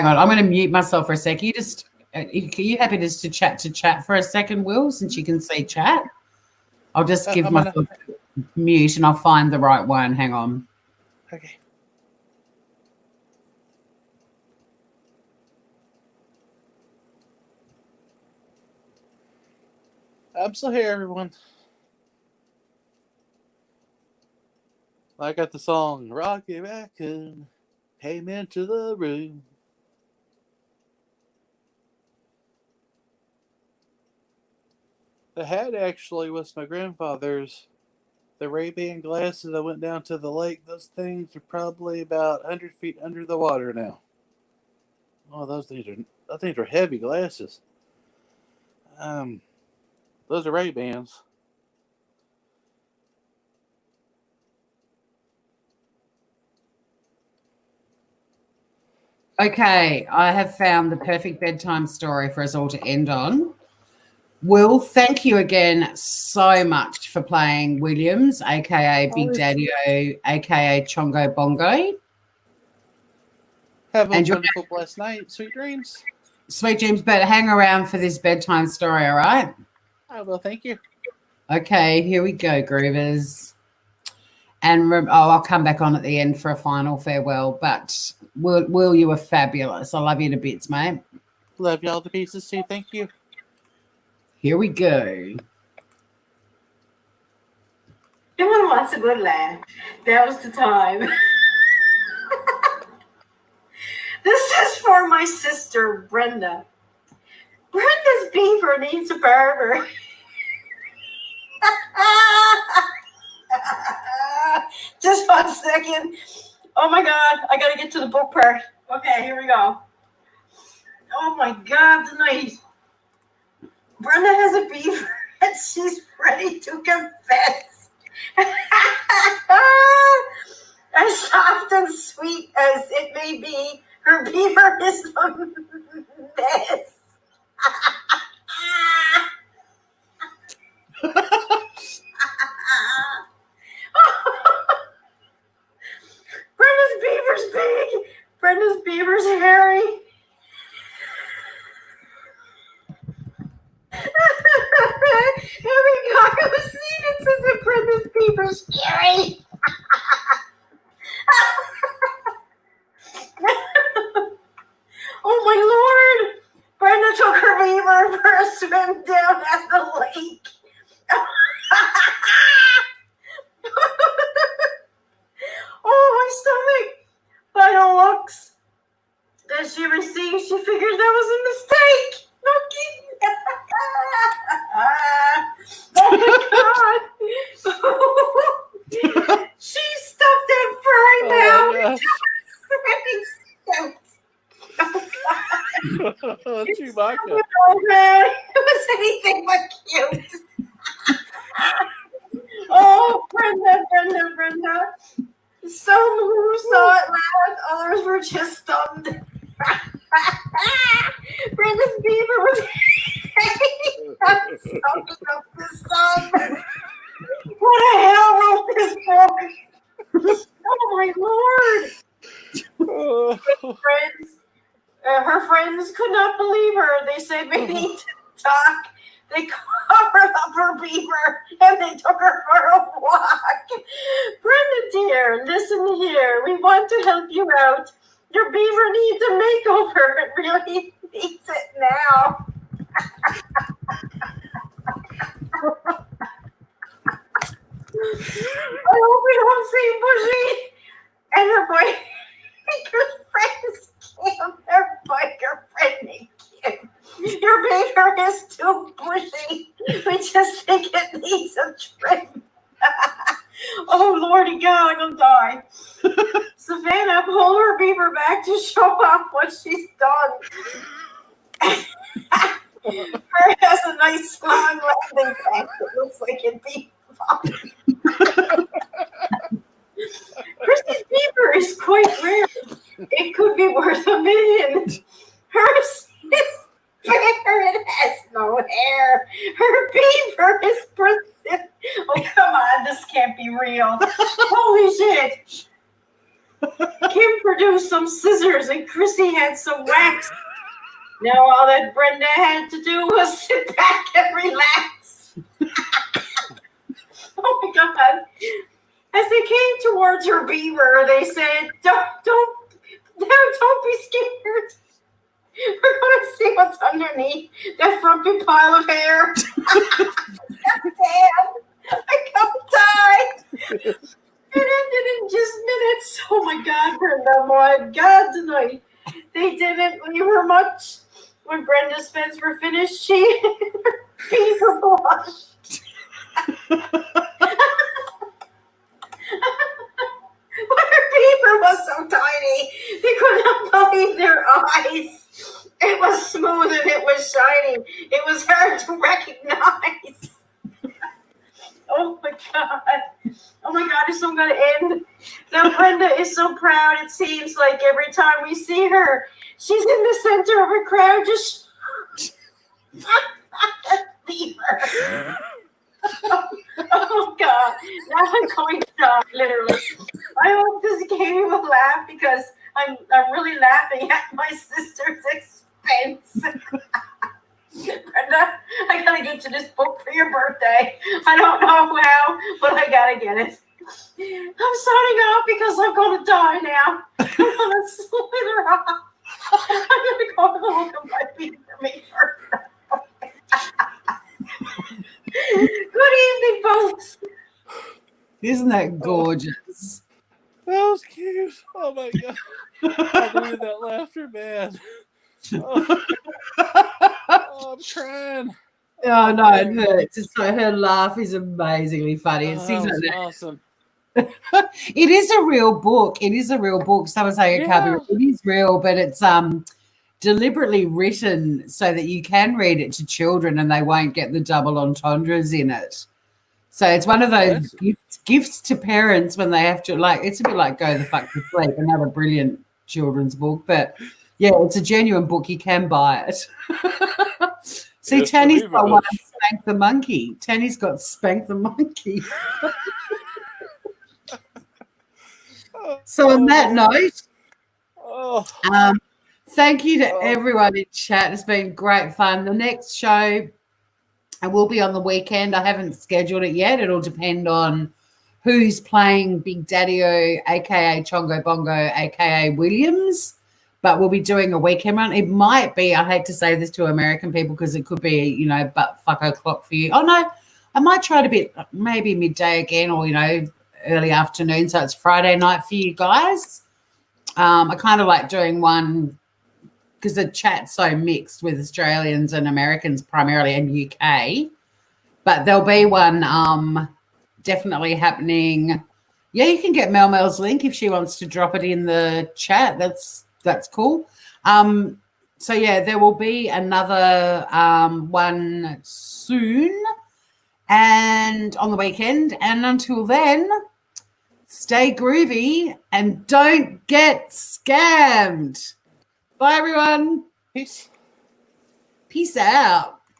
on, I'm going to mute myself for a sec. Are you happy just to chat for a second, Will, since you can see chat? I'll just give myself mute and I'll find the right one. Hang on. Okay. I'm still here, everyone. I got the song Rocky Raccoon came into the room. The hat actually was my grandfather's. The Ray-Ban glasses, I went down to the lake. Those things are probably about 100 feet under the water now. Oh, those things are heavy glasses. Those are Ray-Bans. Okay, I have found the perfect bedtime story for us all to end on. Will, thank you again so much for playing Williams, a.k.a. Big Daddy-O, a.k.a. Chongo Bongo. Have a wonderful, blessed night. Sweet dreams. Sweet dreams, but hang around for this bedtime story, all right? I will, thank you. Okay, here we go, Groovers. And I'll come back on at the end for a final farewell, but Will, you were fabulous. I love you to bits, mate. Love y'all to pieces too, thank you. Here we go. Everyone wants a good laugh. That was the time. This is for my sister, Brenda. Brenda's beaver needs a barber. Just 1 second. Oh my God, I gotta get to the book part. Okay, here we go. Oh my God, tonight. Brenda has a beaver and she's ready to confess. As soft and sweet as it may be, her beaver is a mess. Brenda's beaver's big. Brenda's beaver's hairy. Every guy who's seen it says that Brenda's beaver's scary. Oh my Lord! Brenda took her beaver for a swim down at the lake. Oh, my stomach. By the looks that she received, she figured that was a mistake. No kidding. Oh my God. She stuffed that furry mouth. Oh, Chewbacca. Oh, man. It was anything but cute. Oh, Brenda. Some who saw it laughed, others were just stunned. Brenda's beaver was soaking up the sun. What a hell wrote this book? Oh my lord! Oh, Friends, her friends could not believe her. They said we need to talk. They covered up her beaver and they took her for a walk. Brenda dear, listen here. We want to help you out. Your beaver needs a makeover. It really needs it now. I hope we don't see Bushy and her biker friends Kim. Her biker friend Kim. Your beaver is too bushy. We just think it needs a trim. Oh, Lordy God, I'm going to die. Savannah, pull her beaver back to show off what she's done. Her has a nice long landing pad that looks like it'd be fun. Chrissy's beaver is quite rare. It could be worth $1 million. Hers is fair. It has no hair. Her beaver is persistent. Oh, come on. This can't be real. Holy shit. Kim produced some scissors and Chrissy had some wax. Now all that Brenda had to do was sit back and relax. Oh my God. As they came towards her beaver, they said, don't be scared. We're going to see what's underneath that frumpy pile of hair. Damn, I can't die. It ended in just minutes. Oh my God, Brenda, my God, tonight. They didn't leave her much. When Brenda's feds were finished, she beaver blushed. But her beaver was so tiny, they could not believe their eyes. It was smooth and it was shiny. It was hard to recognize. Oh my God. Oh my God, it's so going to end. Now Brenda is so proud. It seems like every time we see her, she's in the center of a crowd just beaver. Oh God, now I'm going to die, literally. I hope this gave you a laugh because I'm really laughing at my sister's expense. Brenda, I gotta get you this book for your birthday. I don't know how, but I gotta get it. I'm signing off because I'm gonna die now. I'm gonna slither off. I'm gonna go home and my beaver me first. Good evening, folks. Isn't that gorgeous? that was cute. Oh my God. I needed that laughter, man. Oh, I'm crying. Oh no, it hurts. It's like her laugh is amazingly funny. It seems that was like awesome. it is a real book. It is a real book. Someone saying it can't be real. It is real, but it's deliberately written so that you can read it to children and they won't get the double entendres in it. So it's one of those gifts to parents when they have to, like, it's a bit like Go the Fuck to Sleep, another brilliant children's book. But yeah, it's a genuine book. You can buy it. See, Yes, Tanny's believe got it. one, Spank the Monkey. Tanny's got Spank the Monkey. So on that note, thank you to everyone in chat. It's been great fun. The next show will be on the weekend. I haven't scheduled it yet. It'll depend on who's playing Big Daddy-O, a.k.a. Chongo Bongo, a.k.a. Williams. But we'll be doing a weekend run. It might be, I hate to say this to American people because it could be, but fuck o'clock for you. Oh, no, I might try it a bit, maybe midday again or, early afternoon. So it's Friday night for you guys. I kind of like doing one because the chat's so mixed with Australians and Americans primarily and UK. But there'll be one definitely happening. Yeah, you can get Mel's link if she wants to drop it in the chat. That's cool. So yeah, there will be another one soon and on the weekend. And until then, stay groovy and don't get scammed. Bye, everyone. Peace. Peace out.